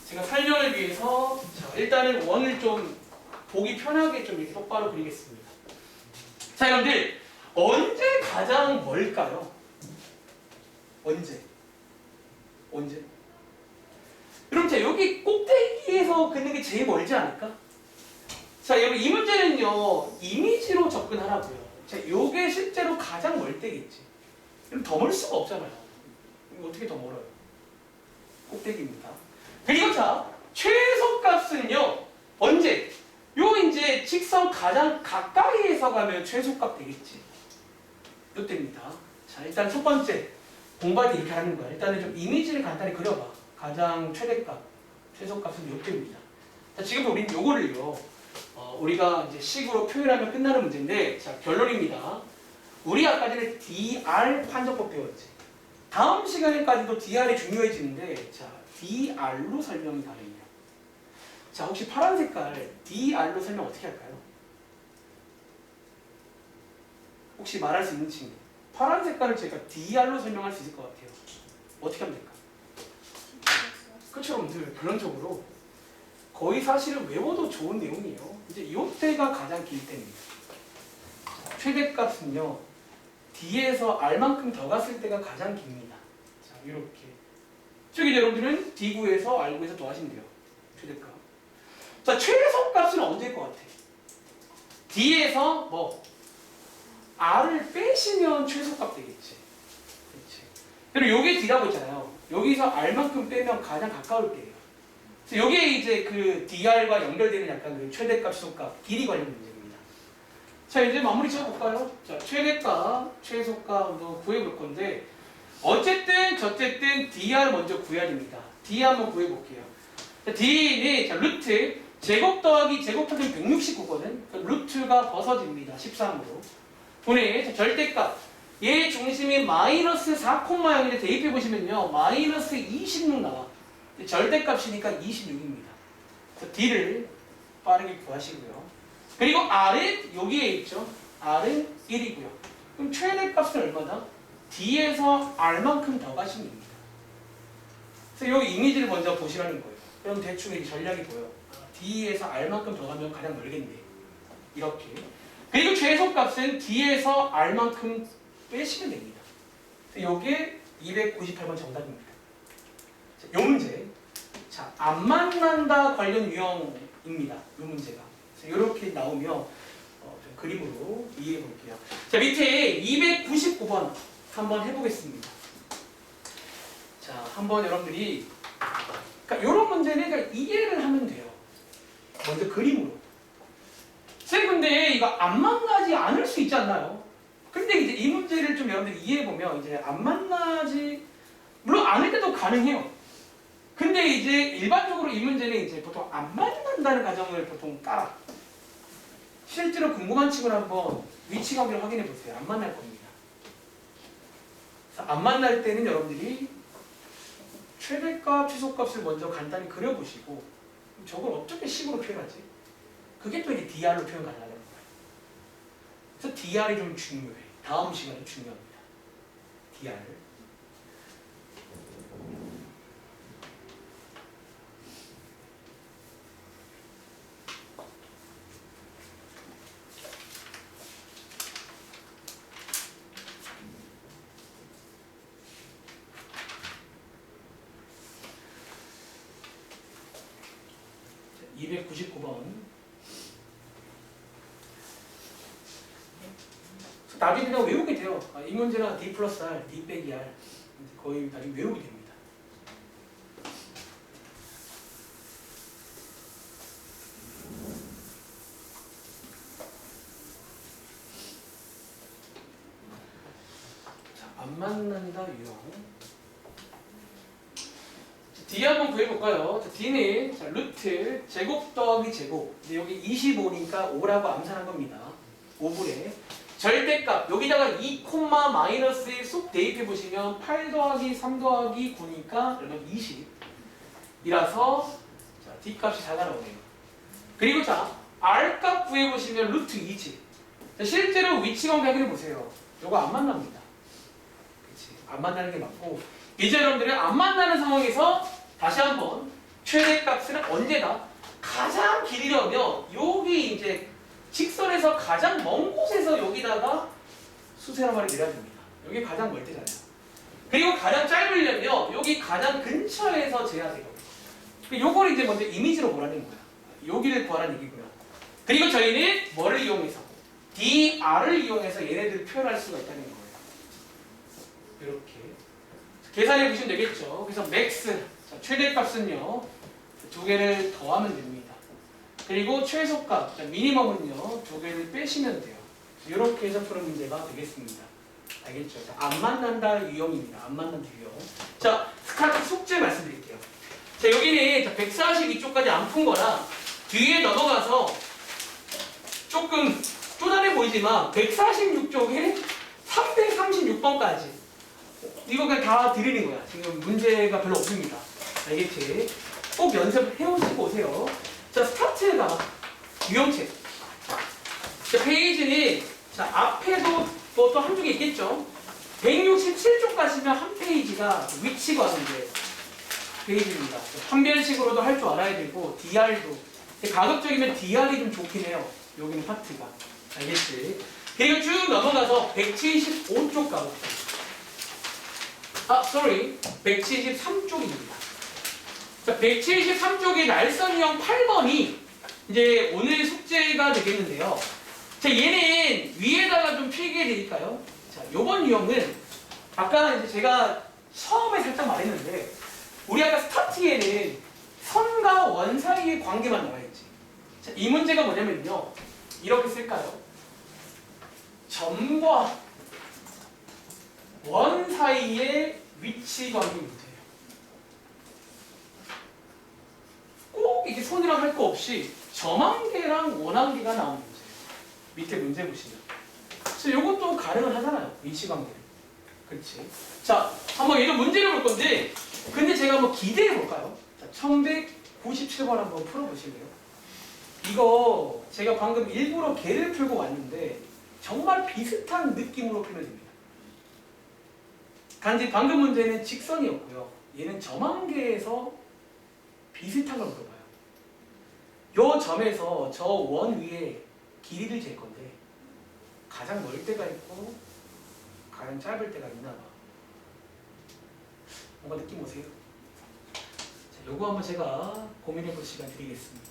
제가 설명을 위해서 자, 일단은 원을 좀 보기 편하게 좀 이렇게 똑바로 그리겠습니다. 자, 여러분들 언제 가장 멀까요? 언제? 여러분, 자, 여기 꼭대기에서 긋는 게 제일 멀지 않을까? 자, 여러분 이 문제는요 이미지로 접근하라고요. 자, 요게 실제로 가장 멀 때겠지. 그럼 더 멀 수가 없잖아요. 이거 어떻게 더 멀어요? 꼭대기입니다. 그리고 자, 최소값은요 언제? 요 이제 직선 가장 가까이에서 가면 최소값 되겠지. 요때입니다. 자, 일단 첫 번째 공부할 때 이렇게 하는 거야. 일단은 좀 이미지를 간단히 그려봐. 가장 최대값, 최소값은 요때입니다. 자, 지금 우리는 요거를요. 우리가 이제 식으로 표현하면 끝나는 문제인데, 자, 결론입니다. 우리 아까 전에 DR 판정법 배웠지. 다음 시간에까지도 DR이 중요해지는데, 자, DR로 설명이 가능해요. 자, 혹시 파란 색깔 DR로 설명 어떻게 할까요? 혹시 말할 수 있는 친구? 파란 색깔을 제가 DR로 설명할 수 있을 것 같아요. 어떻게 하면 될까? 그쵸, 여러분들 결론적으로 거의 사실은 외워도 좋은 내용이에요. 이제 이때가 가장 길 때입니다. 자, 최대값은요 D에서 R만큼 더 갔을 때가 가장 깁니다. 자, 이렇게 저기 여러분들은 D9에서 R9에서 더하시면 돼요. 최대값. 자, 최소값은 언제일 것 같아? D에서 뭐 R을 빼시면 최소값 되겠지. 그렇지. 그리고 요게 D라고 있잖아요. 여기서 R만큼 빼면 가장 가까울 때예요. 여기에 이제 그 DR과 연결되는 약간 그 최대값, 최소값, 길이 관련 문제입니다. 자, 이제 마무리 지어볼까요? 자, 최대값, 최소값 한번 구해볼 건데, 어쨌든 DR 먼저 구해야 됩니다. D 한번 구해볼게요. 자, D는 자, 루트 제곱 더하기 제곱 하면 169거든. 루트가 벗어집니다. 13으로. 분의 절대값. 얘 중심이 마이너스 4,0인데 대입해보시면요. 마이너스 26 나와. 절대값이니까 26입니다. D를 빠르게 구하시고요. 그리고 R은 여기에 있죠. R은 1이고요. 그럼 최대값은 얼마나? D에서 R만큼 더 가시면 됩니다. 그래서 여기 이미지를 먼저 보시라는 거예요. 그럼 대충 이 전략이 보여. D에서 R만큼 더 가면 가장 멀겠네. 이렇게. 그리고 최소값은 D에서 R만큼 빼시면 됩니다. 이게 298번 정답입니다. 이 문제, 자, 안 만난다 관련 유형입니다. 이 문제가. 이렇게 나오면 좀 그림으로 이해해 볼게요. 자, 밑에 299번 한번 해보겠습니다. 자, 한번 여러분들이, 그러니까 이런 문제는 그러니까 이해를 하면 돼요. 먼저 그림으로. 선생님, 근데 이거 안 만나지 않을 수 있지 않나요? 근데 이제 이 문제를 좀 여러분들이 이해해 보면 이제 안 만나지, 물론 않을 때도 가능해요. 근데 이제 일반적으로 이 문제는 이제 보통 안 만난다는 가정을 보통 깔아. 실제로 궁금한 친구를 한번 위치관계를 확인해 보세요. 안 만날 겁니다. 그래서 안 만날 때는 여러분들이 최대값, 최소값을 먼저 간단히 그려보시고 저걸 어떻게 식으로 표현하지? 그게 또 이제 DR로 표현 가능하다는 거예요. 그래서 DR이 좀 중요해. 다음 시간에 중요합니다. DR을. 299번. 나중에 그냥 외우게 돼요. 이 문제는 D 플러스 R, D 빼기 R. 거의 나중에 외우게 됩니다. 자, 안 만난다 유형. D 한번 구해볼까요? 자, D는 자, 루트 제곱 더하기 제곱. 근데 여기 25니까 5라고 암산한 겁니다. 5분의 절대값 여기다가 2 마이너스에 쏙 대입해 보시면 8 더하기 3 더하기 9니까 그러면 20이라서 자, D 값이 잘 나오네요. 그리고 자 R 값 구해 보시면 루트 2지. 자, 실제로 위치 관계 확인해 보세요. 요거 안 만납니다. 그치? 안 만나는 게 맞고 이제 여러분들은 안 만나는 상황에서 다시 한번 최대값은 언제나 가장 길려면 여기 이제 직선에서 가장 먼 곳에서 여기다가 수세로 말이 내려야 됩니다. 여기 가장 멀 때잖아요. 그리고 가장 짧으려면 여기 가장 근처에서 재야 돼요. 요걸 이제 먼저 이미지로 보라는 거야. 여기를 구하라는 얘기고요. 그리고 저희는 뭐를 이용해서? DR을 이용해서 얘네들을 표현할 수가 있다는 거예요. 이렇게 계산해 보시면 되겠죠. 그래서 맥스 자, 최대값은요 두 개를 더하면 됩니다. 그리고 최소값 자, 미니멈은요 두 개를 빼시면 돼요. 이렇게 해서 푸는 문제가 되겠습니다. 알겠죠? 자, 안 만난다 유형입니다. 안 만난다 유형. 자 스타트 숙제 말씀드릴게요. 자 여기는 자, 142쪽까지 안 푼 거라 뒤에 넘어가서 조금 쪼잔해 보이지만 146쪽에 336번까지 이거 그냥 다 드리는 거야. 지금 문제가 별로 없습니다. 알겠지? 꼭 연습해 오시고 오세요. 자, 스타트가 유형책. 자, 페이지는 자, 앞에도 또 한두 개 있겠죠? 167쪽까지면 한 페이지가 위치가 하는데 페이지입니다. 판별식으로도 할 줄 알아야 되고 DR도 가급적이면 DR이 좀 좋긴 해요. 여기는 파트가. 알겠지? 그리고 쭉 넘어가서 175쪽 가볼게요. 173쪽입니다. 자, 173쪽의 날선형 8번이 이제 오늘 숙제가 되겠는데요. 자, 얘는 위에다가 좀 필기해 드릴까요? 자, 요번 유형은 아까 이제 제가 처음에 살짝 말했는데 우리 아까 스타트에는 선과 원 사이의 관계만 나와있지. 자, 이 문제가 뭐냐면요. 이렇게 쓸까요? 점과 원 사이의 위치 관계 문제예요. 꼭 이렇게 손이랑 할 거 없이 점 한 개랑 원 한 개가 나오는 문제예요. 밑에 문제 보시면. 그래서 이것도 가능은 하잖아요. 위치 관계를. 그렇지. 자, 한번 얘도 문제를 볼 건데, 근데 제가 한번 기대해 볼까요? 자, 1197번 한번 풀어보실래요? 이거 제가 방금 일부러 개를 풀고 왔는데 정말 비슷한 느낌으로 풀면 됩니다. 단지 방금 문제는 직선이었고요. 얘는 점 한 개에서 비슷한 걸 물어봐요. 요 점에서 저 원 위에 길이를 잴 건데 가장 멀 때가 있고 가장 짧을 때가 있나 봐. 뭔가 느낌 오세요? 자, 요거 한번 제가 고민해 볼 시간 드리겠습니다.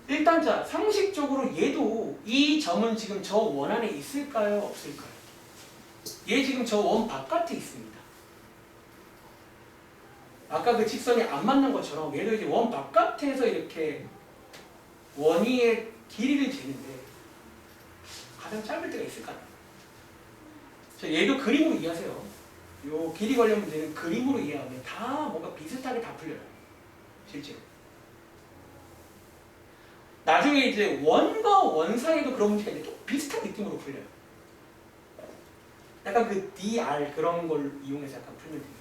일단 자 상식적으로 얘도 이 점은 지금 저 원 안에 있을까요? 없을까요? 얘 지금 저 원 바깥에 있습니다. 아까 그 직선이 안 맞는 것처럼 얘도 이제 원 바깥에서 이렇게 원 위의 길이를 재는데 가장 짧을 때가 있을까요? 자, 얘도 그림으로 이해하세요. 요 길이 관련 문제는 그림으로 이해하면 다 뭔가 비슷하게 다 풀려요. 실제로. 나중에 이제 원과 원 사이도 그런 문제가 있는데 좀 비슷한 느낌으로 풀려요. 약간 그 DR 그런 걸 이용해서 약간 풀면 됩니다.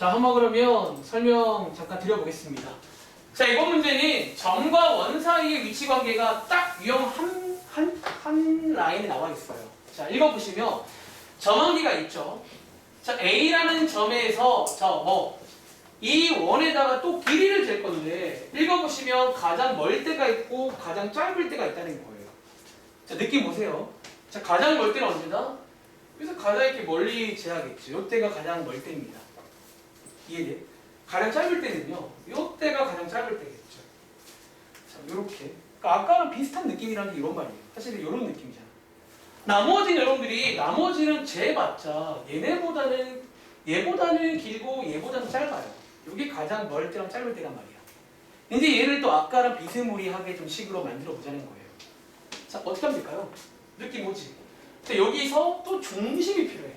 자, 한번 그러면 설명 잠깐 드려보겠습니다. 자, 이번 문제는 점과 원 사이의 위치 관계가 딱 유형 한 라인에 나와 있어요. 자, 읽어보시면 점한기가 있죠. 자, A라는 점에서 이 원에다가 또 길이를 잴 건데 읽어보시면 가장 멀 때가 있고 가장 짧을 때가 있다는 거예요. 자, 느낌 보세요. 자, 가장 멀 때는 언제다? 그래서 가장 이렇게 멀리 재야겠죠. 이때가 가장 멀 때입니다. 이해돼? 가장 짧을 때는요. 이때가 가장 짧을 때겠죠. 자, 요렇게. 그러니까 아까랑 비슷한 느낌이라는 게 이런 말이에요. 사실은 이런 느낌이잖아. 나머지는 재봤자 얘보다는 길고 얘보다는 짧아요. 이게 가장 멀 때랑 짧을 때란 말이야. 이제 얘를 또 아까랑 비스무리하게 좀 식으로 만들어 보자는 거예요. 자, 어떻게 하면 될까요? 느낌 오지? 자, 여기서 또 중심이 필요해.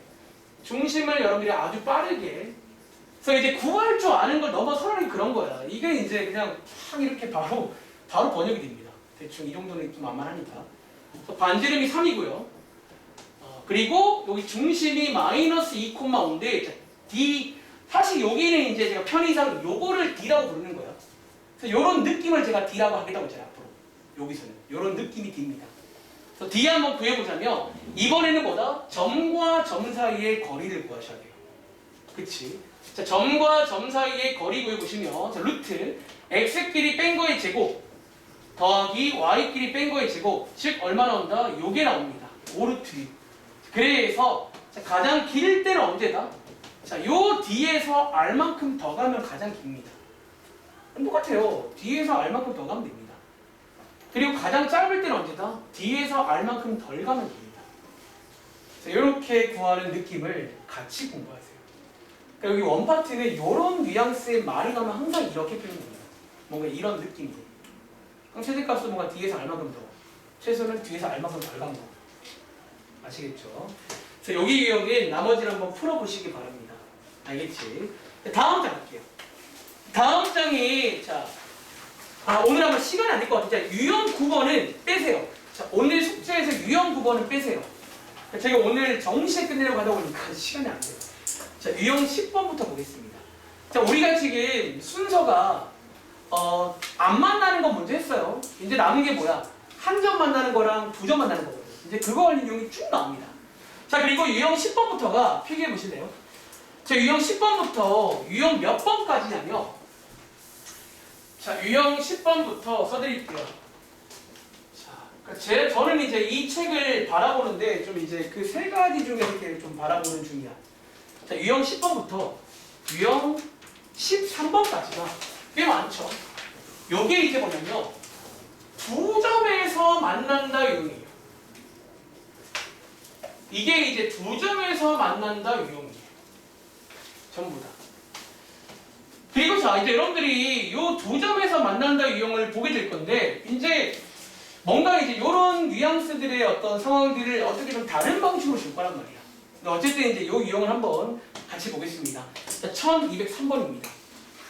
중심을 여러분들이 아주 빠르게. 그래서 이제 구할 줄 아는 걸 넘어서라는 그런 거야. 이게 이제 그냥 팍 이렇게 바로 번역이 됩니다. 대충 이 정도는 좀 만만하니까. 반지름이 3이고요. 그리고 여기 중심이 마이너스 2,5인데 D 사실 여기는 이제 제가 편의상 요거를 D라고 부르는 거예요. 그래서 이런 느낌을 제가 D라고 하겠다고 했잖아요. 앞으로 여기서는 이런 느낌이 D입니다. 그래서 D 한번 구해보자면 이번에는 뭐다? 점과 점 사이의 거리를 구하셔야 돼요. 그치? 자, 점과 점 사이의 거리 구해보시면 자, 루트 x끼리 뺀 거의 제곱 더하기 y끼리 뺀 거의 제곱 즉 얼마 나온다? 요게 나옵니다. 5루트. 그래서 자, 가장 길 때는 언제다? 자, 요 D에서 R만큼 더 가면 가장 깁니다. 똑같아요. D에서 R만큼 더 가면 됩니다. 그리고 가장 짧을 때는 언제다? D에서 R만큼 덜 가면 됩니다. 자, 이렇게 구하는 느낌을 같이 공부하세요. 그러니까 여기 원파트는 이런 뉘앙스의 말이 나오면 항상 이렇게 표현됩니다. 뭔가 이런 느낌으로. 그럼 최대값은 뭔가 D에서 R만큼 더. 최소는 D에서 R만큼 덜 간 거. 아시겠죠? 그래서 여기 기억에 나머지를 한번 풀어보시기 바랍니다. 알겠지? 다음 장 할게요. 다음 장이 자 오늘 한번 시간이 안 될 것 같아요. 유형 9번은 빼세요. 자, 오늘 숙제에서 유형 9번은 빼세요. 제가 오늘 정시에 끝내려고 하다 보니까 시간이 안 돼요. 자, 유형 10번부터 보겠습니다. 자, 우리가 지금 순서가 안 만나는 건 먼저 했어요. 이제 남은 게 뭐야? 한 점 만나는 거랑 두 점 만나는 거거든요. 이제 그거 관련 유형이 쭉 나옵니다. 자, 그리고 유형 10번부터가 필기해 보실래요? 자, 유형 10번부터 유형 몇 번까지냐면 자, 유형 10번부터 써드릴게요. 자, 그러니까 저는 이제 이 책을 바라보는데 좀 이제 그 세 가지 중에 이렇게 좀 바라보는 중이야. 자, 유형 10번부터 유형 13번까지가 꽤 많죠. 요게 이제 뭐냐면 두 점에서 만난다 유형이에요. 이게 이제 두 점에서 만난다 유형이에요. 전부 다. 그리고 자, 이제 여러분들이 이 두 점에서 만난다 유형을 보게 될 건데 이제 뭔가 이제 이런 뉘앙스들의 어떤 상황들을 어떻게 좀 다른 방식으로 줄 거란 말이야. 근데 어쨌든 이제 이 유형을 한번 같이 보겠습니다. 자, 1203번입니다.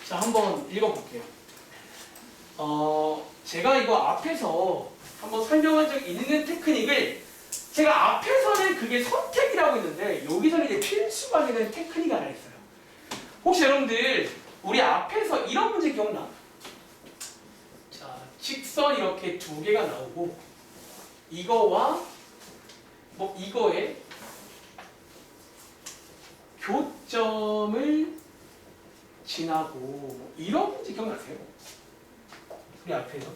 자, 한번 읽어볼게요. 제가 이거 앞에서 한번 설명한 적 있는 테크닉을 제가 앞에서는 그게 선택이라고 했는데 여기서는 이제 필수가 되는 테크닉이 하나 있어요. 혹시 여러분들 우리 앞에서 이런 문제 기억나? 자, 직선 이렇게 두 개가 나오고 이거와 뭐 이거에 교점을 지나고 뭐 이런 문제 기억나세요? 우리 앞에서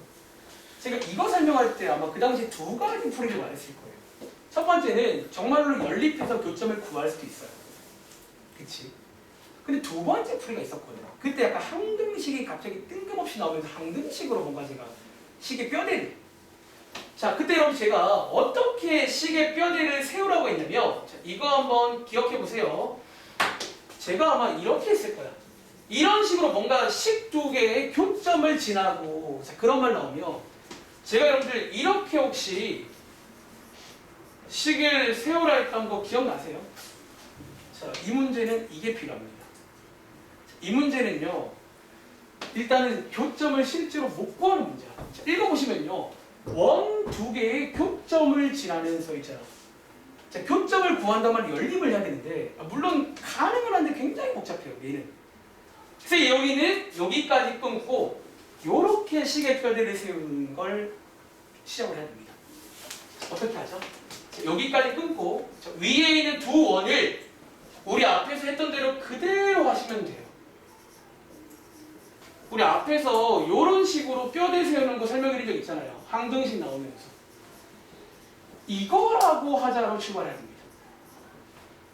제가 이거 설명할 때 아마 그 당시 두 가지 풀이를 말했을 거예요. 첫 번째는 정말로 연립해서 교점을 구할 수도 있어요. 그치? 근데 두 번째 풀이가 있었거든요. 그때 약간 항등식이 갑자기 뜬금없이 나오면서 항등식으로 뭔가 제가 식의 뼈대를 자, 그때 여러분 제가 어떻게 식의 뼈대를 세우라고 했냐면 자, 이거 한번 기억해 보세요. 제가 아마 이렇게 했을 거야. 이런 식으로 뭔가 식 두 개의 교점을 지나고 자, 그런 말 나오면 제가 여러분들 이렇게 혹시 식을 세우라 했던 거 기억나세요? 자, 이 문제는 이게 필요합니다. 이 문제는요, 일단은 교점을 실제로 못 구하는 문제야. 자, 읽어보시면요, 원 두 개의 교점을 지나면서 있잖아. 자, 교점을 구한다면 연립을 해야 되는데, 물론 가능은 한데 굉장히 복잡해요, 얘는. 그래서 여기는 여기까지 끊고 요렇게 시계뼈들을 세우는 걸 시작을 해야 됩니다. 어떻게 하죠? 자, 여기까지 끊고 자, 위에 있는 두 원을 우리 앞에서 했던 대로 그대로 하시면 돼요. 우리 앞에서 이런 식으로 뼈대 세우는 거 설명드린 적 있잖아요. 항등식 나오면서. 이거라고 하자로 출발해야 됩니다.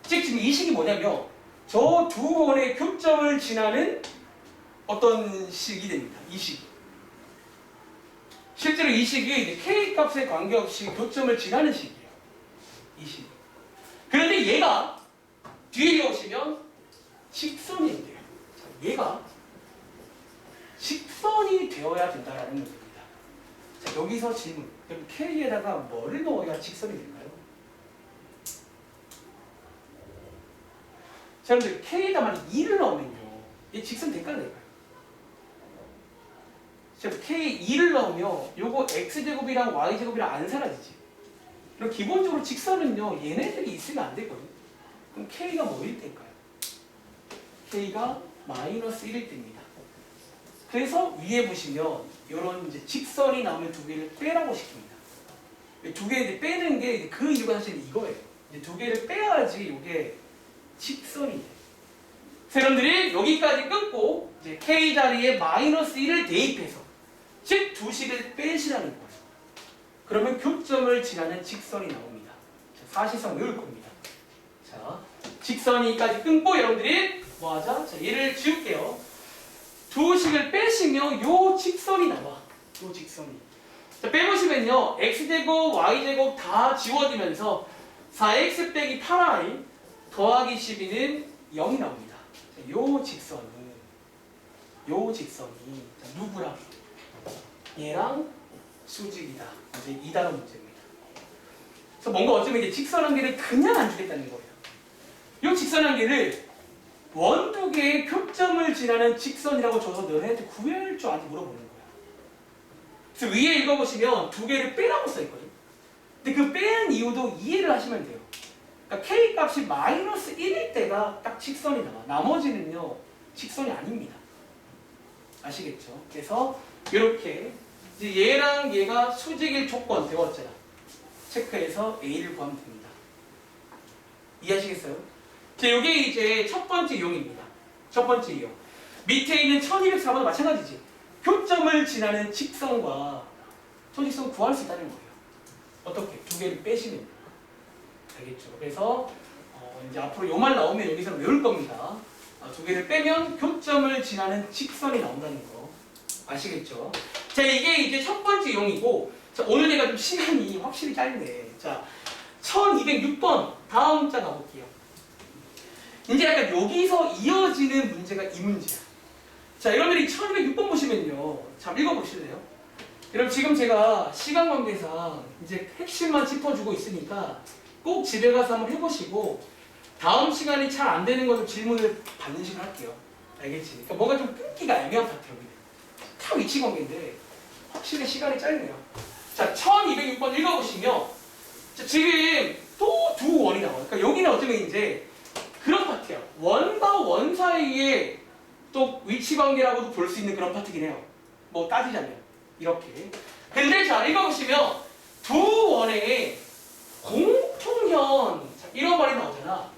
즉 지금 이 식이 뭐냐면 저 두 원의 교점을 지나는 어떤 식이 됩니다. 이 식이. 실제로 이 식이 이제 K 값에 관계없이 교점을 지나는 식이에요. 이 식. 그런데 얘가 뒤에 오시면 직선인데요. 자, 얘가 직선이 되어야 된다라는 문제입니다. 자, 여기서 질문. 그럼 K에다가 뭐를 넣어야 직선이 될까요? 자, 여러분들 K에다 만약 2를 넣으면요. 얘 직선 될까요? 될까요? 자, K 2를 넣으면 요거 X제곱이랑 Y제곱이랑 안 사라지지. 그럼 기본적으로 직선은요. 얘네들이 있으면 안 되거든요. 그럼 K가 뭐일 때일까요? K가 마이너스 1일 때입니다. 그래서 위에 보시면 이런 이제 직선이 나오면 두 개를 빼라고 시킵니다. 두 개 이제 빼는 게 그 이유가 사실 이거예요. 이제 두 개를 빼야지 이게 직선이 돼요. 여러분들이 여기까지 끊고 이제 K 자리에 마이너스 1을 대입해서 즉 두 식을 빼시라는 거예요. 그러면 교점을 지나는 직선이 나옵니다. 자, 사실상 외울 겁니다. 자, 직선이까지 끊고 여러분들이 뭐 하자? 자, 얘를 지울게요. 두 식을 빼시면 요 직선이 나와. 요 직선이. 자, 빼보시면요. x제곱, y제곱 다 지워지면서 4x 빼기 8y 더하기 12는 0이 나옵니다. 자, 요 직선이 자, 누구랑? 얘랑 수직이다. 이제 2단원 문제입니다. 그래서 뭔가 어쩌면 이게 직선 한 개를 그냥 안 주겠다는 거예요. 요 직선 한 개를 원 두 개의 교점을 지나는 직선이라고 줘서 너네한테 구할 줄 아는지 물어보는 거야. 그래서 위에 읽어보시면 두 개를 빼라고 써있거든. 근데 그 빼는 이유도 이해를 하시면 돼요. 그러니까 K 값이 마이너스 1일 때가 딱 직선이 나와. 나머지는요 직선이 아닙니다. 아시겠죠? 그래서 이렇게 이제 얘랑 얘가 수직일 조건 배웠잖아. 체크해서 A를 구하면 됩니다. 이해하시겠어요? 자, 이게 이제 첫 번째 이용입니다. 첫 번째 이용. 밑에 있는 1204번도 마찬가지지. 교점을 지나는 직선과 소직선 구할 수 있다는 거예요. 어떻게? 두 개를 빼시면 돼요. 알겠죠? 그래서 이제 앞으로 요 말 나오면 여기서 외울 겁니다. 두 개를 빼면 교점을 지나는 직선이 나온다는 거. 아시겠죠? 자, 이게 이제 첫 번째 이용이고, 자, 오늘 내가 좀 시간이 확실히 짧네. 자, 1206번 다음 자 가볼게요. 이제 약간 여기서 이어지는 문제가 이 문제야. 자, 여러분들이 1206번 보시면요. 잠 읽어보실래요? 여러분 지금 제가 시간 관계상 이제 핵심만 짚어주고 있으니까 꼭 집에 가서 한번 해보시고 다음 시간이 잘 안 되는 것도 질문을 받는 식으로 할게요. 알겠지? 그러니까 뭔가 좀 끊기가 애매한 파트요. 다 위치 관계인데 확실히 시간이 짧네요. 자, 1206번 읽어보시면 자, 지금 또 두 원이 나와요. 그러니까 여기는 어쩌면 이제 그런 파트야. 원과 원 사이에 또 위치 관계라고도 볼 수 있는 그런 파트긴 해요. 뭐 따지자면 이렇게. 근데 자, 읽어보시면 두 원의 공통현 자, 이런 말이 나오잖아.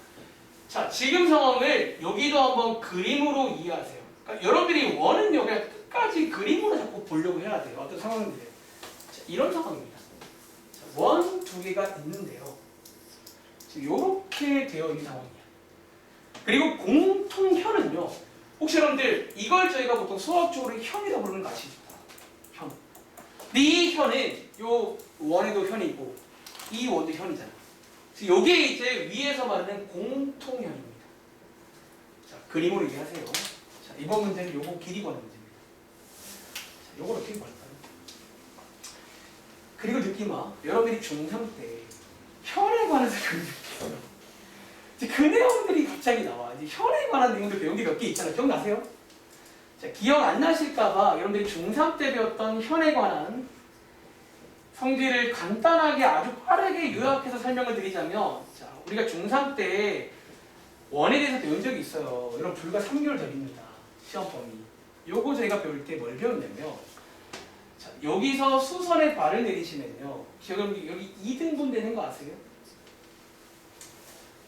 자, 지금 상황을 여기도 한번 그림으로 이해하세요. 그러니까 여러분들이 원은 여기 끝까지 그림으로 자꾸 보려고 해야 돼요. 어떤 상황인데. 자, 이런 상황입니다. 원 두 개가 있는데요. 이렇게 되어 있는 상황이야. 그리고 공통현은요. 혹시 여러분들 이걸 저희가 보통 수학적으로 현이라고 부르는 거 아시죠? 현. 근데 이 현은 요 원에도 현이고 이 원도 현이잖아. 그래서 이게 이제 위에서 말하는 공통현입니다. 자, 그림으로 이해하세요. 자, 이번 문제는 요거 길이 구하는 문제입니다. 자, 요걸 어떻게 구할까요? 그리고 느낌 와. 여러분들이 중3 때 현에 관한 설명을 배웠어요. 이제 그 내용들이 갑자기 나와. 이제 현에 관한 내용들 배운 게 몇 개 있잖아요. 기억나세요? 자, 기억 안 나실까봐 여러분들이 중3 때 배웠던 현에 관한 성질을 간단하게 아주 빠르게 요약해서 설명을 드리자면, 자, 우리가 중3 때 원에 대해서 배운 적이 있어요. 여러분 불과 3개월 전입니다. 시험 범위. 요거 저희가 배울 때 뭘 배웠냐면, 자, 여기서 수선에 발을 내리시면요. 지금 여기 2등분 되는 거 아세요?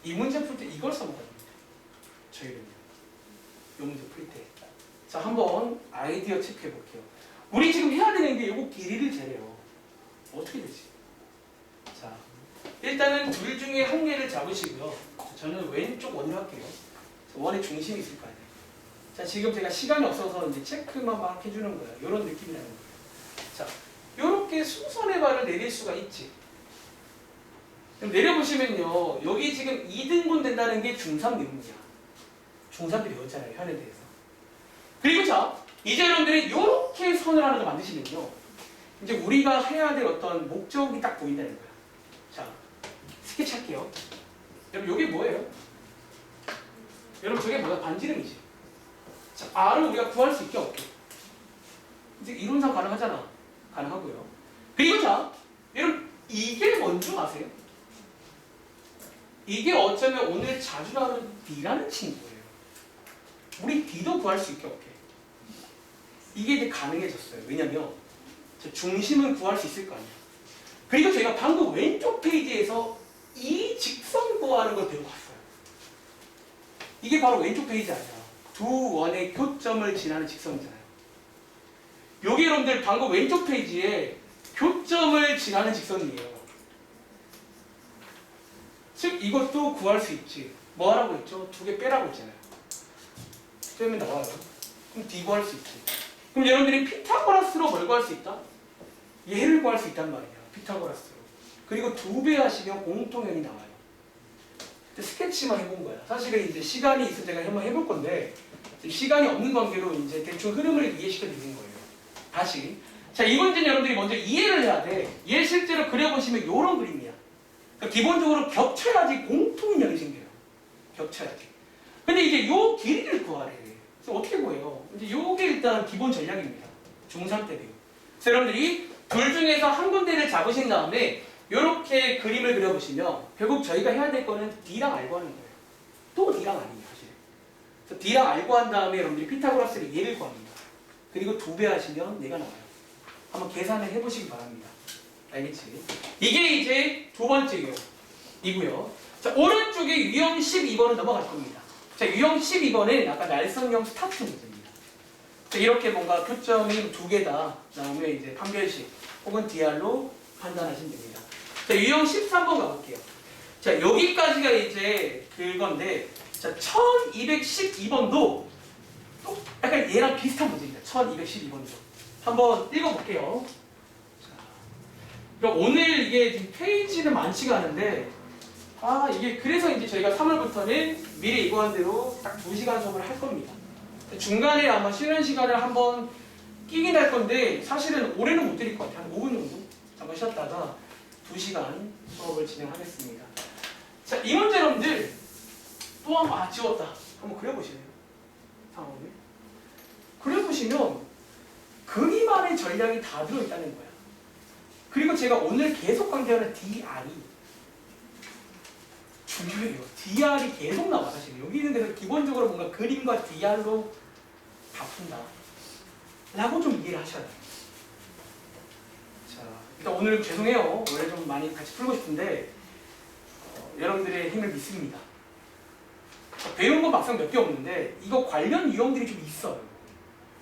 이 문제 풀 때 이걸 써먹어야 됩니다. 저희는요. 이 문제 풀 때. 자, 한번 아이디어 체크해 볼게요. 우리 지금 해야 되는 게 요거 길이를 재래요. 어떻게 되지? 자, 일단은 둘 중에 한 개를 잡으시고요. 저는 왼쪽 원으로 할게요. 원의 중심이 있을 거 아니에요. 자, 지금 제가 시간이 없어서 이제 체크만 막 해주는 거예요. 이런 느낌이라는 거예요. 자, 요렇게 수선의 발을 내릴 수가 있지. 그럼 내려보시면요. 여기 지금 2등분 된다는 게 중3 내용이야. 중3 때 배웠잖아요. 현에 대해서. 그리고 자, 이제 여러분들이 요렇게 선을 하나 더 만드시면요. 이제 우리가 해야 될 어떤 목적이 딱 보인다는 거야. 자, 스케치 할게요. 여러분, 요게 뭐예요? 여러분, 저게 뭐야? 반지름이지. 자, R을 우리가 구할 수 있게 없게. 이제 이론상 가능하잖아. 가능하고요. 그리고 자, 여러분, 이게 뭔지 아세요? 이게 어쩌면 오늘 자주 나오는 D라는 친구예요. 우리 D도 구할 수 있게 없게. 이게 이제 가능해졌어요. 왜냐면 중심은 구할 수 있을 거 아니에요. 그리고 저희가 방금 왼쪽 페이지에서 이 직선 구하는 걸 배우고 왔어요. 이게 바로 왼쪽 페이지 아니야. 두 원의 교점을 지나는 직선이잖아요. 여기 여러분들 방금 왼쪽 페이지에 교점을 지나는 직선이에요. 즉 이것도 구할 수 있지. 뭐 하라고 했죠? 두 개 빼라고 했잖아요. 빼면 나와요. 그럼 D 구할 수 있지. 그럼 여러분들이 피타고라스로 뭘 구할 수 있다? 얘를 구할 수 있단 말이야. 피타고라스로. 그리고 2배 하시면 공통연이 나와요. 스케치만 해본 거야. 사실은 이제 시간이 있을 때가 한번 해볼 건데 시간이 없는 관계로 이제 대충 흐름을 이해시켜 드리는 거예요. 다시. 자, 이 문제는 여러분들이 먼저 이해를 해야 돼. 얘 실제로 그려보시면 이런 그림이야. 그러니까 기본적으로 겹쳐야지 공통인연이 생겨요. 겹쳐야지. 근데 이제 요 길이를 구하래. 그래서 어떻게 구해요? 이제 요게 일단 기본 전략입니다. 중3 때 배우. 그래서 여러분들이 둘 중에서 한 군데를 잡으신 다음에 요렇게 그림을 그려보시면 결국 저희가 해야 될 거는 D랑 알고 하는 거예요. 또 D랑 아니에요, 사실. 그래서 D랑 알고 한 다음에 여러분들이 피타고라스를 얘를 구합니다. 그리고 2배 하시면 얘가 나와요. 한번 계산을 해보시기 바랍니다. 알겠지? 이게 이제 두 번째 유형이고요. 자, 오른쪽에 유형 12번은 넘어갈 겁니다. 자, 유형 12번은 아까 날성형 스타트 문제입니다. 자, 이렇게 뭔가 교점이 두 개다 나오면 이제 판별식 혹은 DR로 판단하시면 됩니다. 자, 유형 13번 가볼게요. 자, 여기까지가 이제 그건데, 자, 1212번도 또 약간 얘랑 비슷한 문제입니다. 1212번도. 한번 읽어볼게요. 자, 그럼 오늘 이게 지금 페이지는 많지가 않은데, 이게 그래서 이제 저희가 3월부터는 미리 예고한 대로 딱 2시간 수업을 할 겁니다. 중간에 아마 쉬는 시간을 한번 끼긴 할 건데, 사실은 올해는 못 드릴 것 같아요. 한 5분 정도? 잠깐 쉬었다가 2시간 수업을 진행하겠습니다. 자, 이 문제 여러분들 또 한번 지웠다. 한번 그려보실래요? 상황을. 그려보시면 그림 안에 전략이 다 들어있다는 거야. 그리고 제가 오늘 계속 강조하는 DR이 중요해요. DR이 계속 나와 사실. 여기 있는 데서 기본적으로 뭔가 그림과 DR로 다 푼다. 라고 좀 이해를 하셔야 돼요. 자, 일단 오늘 죄송해요. 원래 좀 많이 같이 풀고 싶은데 여러분들의 힘을 믿습니다. 배운 건 막상 몇 개 없는데 이거 관련 유형들이 좀 있어요.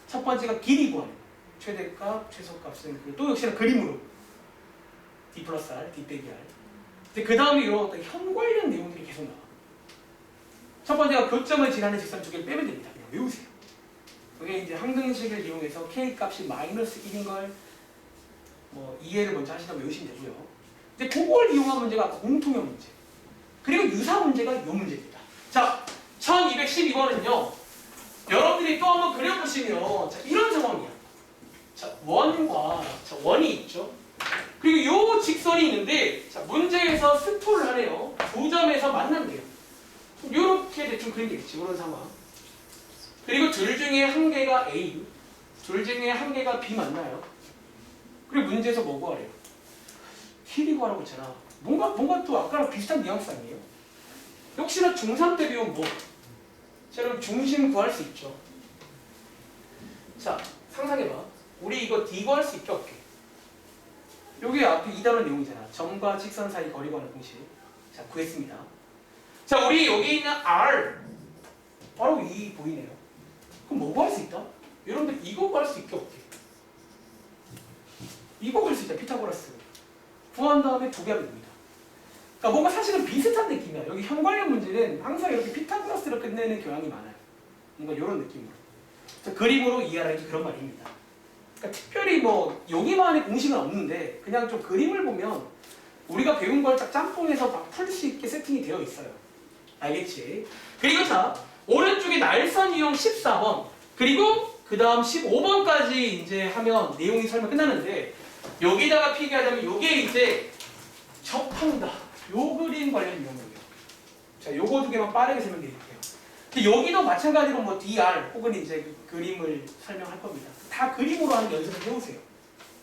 첫 번째가 길이 구하는 최대값, 최소값은 또 역시나 그림으로 D 플러스 R, D 빼기 R. 근데 그 다음에 이런 어떤 현 관련 내용들이 계속 나와. 첫 번째가 교점을 지나는 직선 두 개를 빼면 됩니다. 그냥 외우세요. 그게 이제 항등식을 이용해서 K 값이 마이너스 1인 걸 뭐 이해를 먼저 하시다 외우시면 되고요. 근데 그걸 이용한 문제가 공통형 문제. 그리고 유사 문제가 이 문제입니다. 자, 1212번은요. 여러분들이 또 한번 그려보시면 자, 이런 상황이야. 자, 원이 있죠. 그리고 이 직선이 있는데 자, 문제에서 스포를 하네요. 두 점에서 만난대요. 이렇게 대충 그리면 되겠지. 이런 상황. 그리고 둘 중에 한 개가 A, 둘 중에 한 개가 B 맞나요? 그리고 문제에서 뭐 구하래요? 길이 구하라고 했잖아. 뭔가 또 아까랑 비슷한 뉘앙스 아니에요? 역시나 중3 때 배운 뭐? 자, 여러분 중심 구할 수 있죠. 자, 상상해봐. 우리 이거 D 구할 수 있게 없게. 여기 앞에 이 단원 내용이잖아. 점과 직선 사이 거리 구하는 공식. 자, 구했습니다. 자, 우리 여기 있는 R 바로 이 보이네요. 그럼 뭐 구할 수 있다? 여러분들 이거 구할 수 있게 없게. 이거 구할 수 있다. 피타고라스. 구한 다음에 두 개 하면 됩니다. 그러니까 뭔가 사실은 비슷한 느낌이야. 여기 형 관련 문제는 항상 이렇게 피타고라스로 끝내는 경향이 많아요. 뭔가 이런 느낌으로. 자, 그림으로 이해하라는 그런 말입니다. 그러니까 특별히 뭐 여기만의 공식은 없는데 그냥 좀 그림을 보면 우리가 배운 걸 딱 짬뽕해서 막 풀 수 있게 세팅이 되어 있어요. 알겠지? 그리고 자, 오른쪽에 날선 유형 14번 그리고 그 다음 15번까지 이제 하면 내용이 설명 끝나는데 여기다가 필기하자면 요게 이제 접한다. 요 그림 관련 유형이에요. 자, 요거 두 개만 빠르게 설명드릴게요. 근데 여기도 마찬가지로 뭐 DR 혹은 이제 그 그림을 설명할 겁니다. 다 그림으로 하는 연습을 해오세요.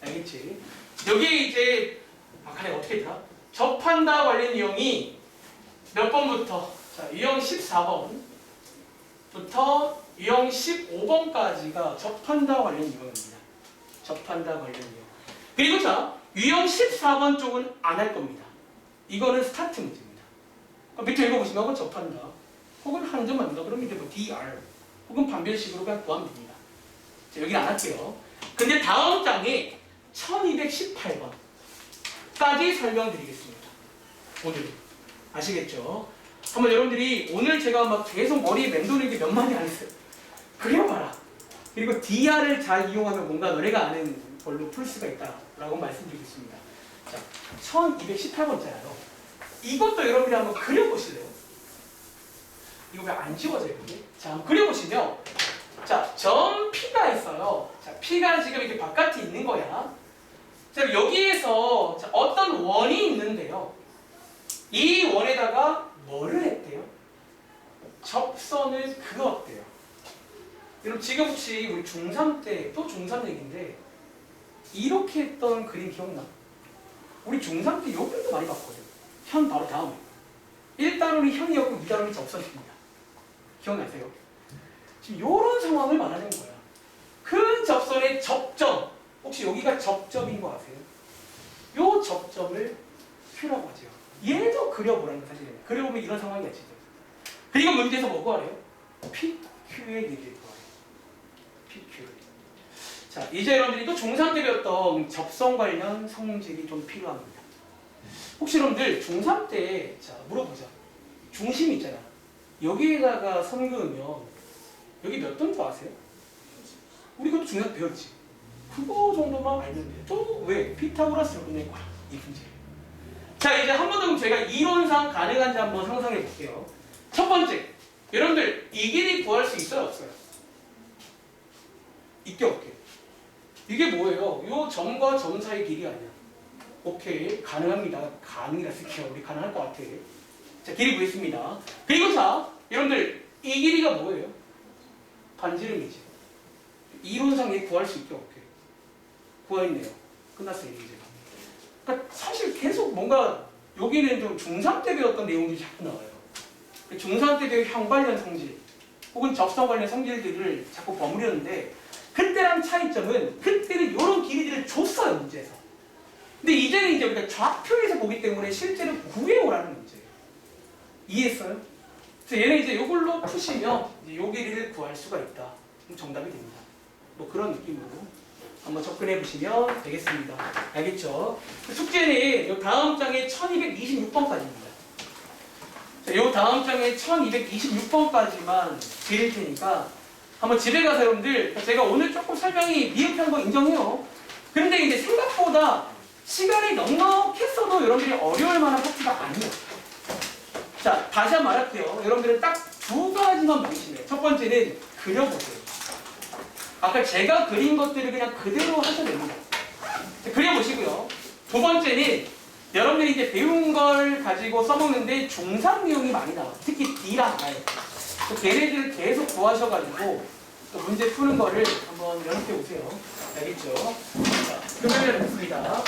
알겠지? 여기 이제 아까 내가 어떻게 했더라? 접한다 관련 유형이 몇 번부터? 자, 유형 14번부터 유형 15번까지가 접한다 관련 유형입니다. 접한다 관련 유형. 그리고 자, 유형 14번 쪽은 안 할 겁니다. 이거는 스타트 문제입니다. 그럼 밑에 읽어보시면 접한다. 혹은 한 점 만든다. 그러면 이제 뭐 DR 혹은 반별식으로 그냥 구하면 됩니다. 자, 여기는 안 할게요. 근데 다음 장에 1218번까지 설명드리겠습니다. 오늘 아시겠죠? 한번 여러분들이 오늘 제가 막 계속 머리에 맴도는 게 몇 마디 안 했어요. 그려봐라. 그리고 DR을 잘 이용하면 뭔가 너네가 아는 걸로 풀 수가 있다라고 말씀드리겠습니다. 자, 1218번째예요. 이것도 여러분들이 한번 그려보실래요? 이거 왜 안 지워져요, 이게? 자, 한번 그려보시면 자, 점 P가 있어요. 자, P가 지금 이렇게 바깥에 있는 거야. 자, 여기에서 자, 어떤 원이 있는데요. 이 원에다가 뭐를 했대요? 접선을 그었대요. 여러분 지금 혹시 우리 중3 때 또 중3 얘기인데 이렇게 했던 그림 기억나? 우리 중3 때 요 그림도 많이 봤거든. 현 바로 다음에 1단원이 현이었고 2단원이 접선입니다. 기억나세요? 지금 이런 상황을 말하는 거야. 큰 접선의 접점. 혹시 여기가 접점인 거 아세요? 요 접점을 Q라고 하죠. 얘도 그려보라는 거 사실은. 그려보면 이런 상황이 나지. 그리고 문제에서 뭐 구하래요? PQ의 길이를 구하래요. PQ. 자, 이제 여러분들이 또 중3 때 배웠던 접선 관련 성질이 좀 필요합니다. 혹시 여러분들 중3 때 자, 물어보자. 중심 있잖아. 여기에다가 선 그으면 여기 몇 도인지 아세요? 우리 그것도 중3 배웠지. 그거 정도만 알면 돼. 또 왜? 피타고라스로 끝낼 거야. 이 문제. 자, 이제 한 번 더 저희가 이론상 가능한지 한번 상상해 볼게요. 첫 번째, 여러분들 이 길이 구할 수 있어요, 없어요? 있게 없게. 이게 뭐예요? 요 점과 점 사이 길이 아니야. 오케이, 가능합니다. 가능이라 쓸게요. 우리 가능할 것 같아. 자, 길이 구했습니다. 그리고 자, 여러분들 이 길이가 뭐예요? 반지름이지. 이론상 얘 구할 수 있게 없게. 구해있네요. 끝났어요, 이제. 그러니까 사실 계속 뭔가 여기는 좀 중3 때 배웠던 내용들이 자꾸 나와요. 중3 때 배운 형 관련 성질 혹은 접선 관련 성질들을 자꾸 버무렸는데 그때랑 차이점은 그때는 이런 길이들을 줬어요, 문제에서. 근데 이제는 이제 우리가 좌표에서 보기 때문에 실제로 구해오라는 문제예요. 이해했어요? 그래서 얘는 이제 이걸로 푸시면 이제 요 길이를 구할 수가 있다. 그럼 정답이 됩니다. 뭐 그런 느낌으로 한번 접근해 보시면 되겠습니다. 알겠죠? 숙제는 요 다음 장에 1226번까지입니다. 자, 요 다음 장에 1226번까지만 드릴 테니까 한번 집에 가서 여러분들 제가 오늘 조금 설명이 미흡한 거 인정해요. 근데 이제 생각보다 시간이 넉넉했어도 여러분들이 어려울 만한 파트가 아니에요. 자, 다시 한번 말할게요. 여러분들은 딱 두 가지만 보시면 첫 번째는 그려보세요. 아까 제가 그린 것들을 그냥 그대로 하셔도 됩니다. 그려보시고요. 두 번째는 여러분들이 이제 배운 걸 가지고 써먹는데 중3 내용이 많이 나와요. 특히 D랑 R. 걔네들을 계속 구하셔가지고 또 문제 푸는 거를 한번 연습해 보세요. 알겠죠? 자, 금요일에 뵙습니다.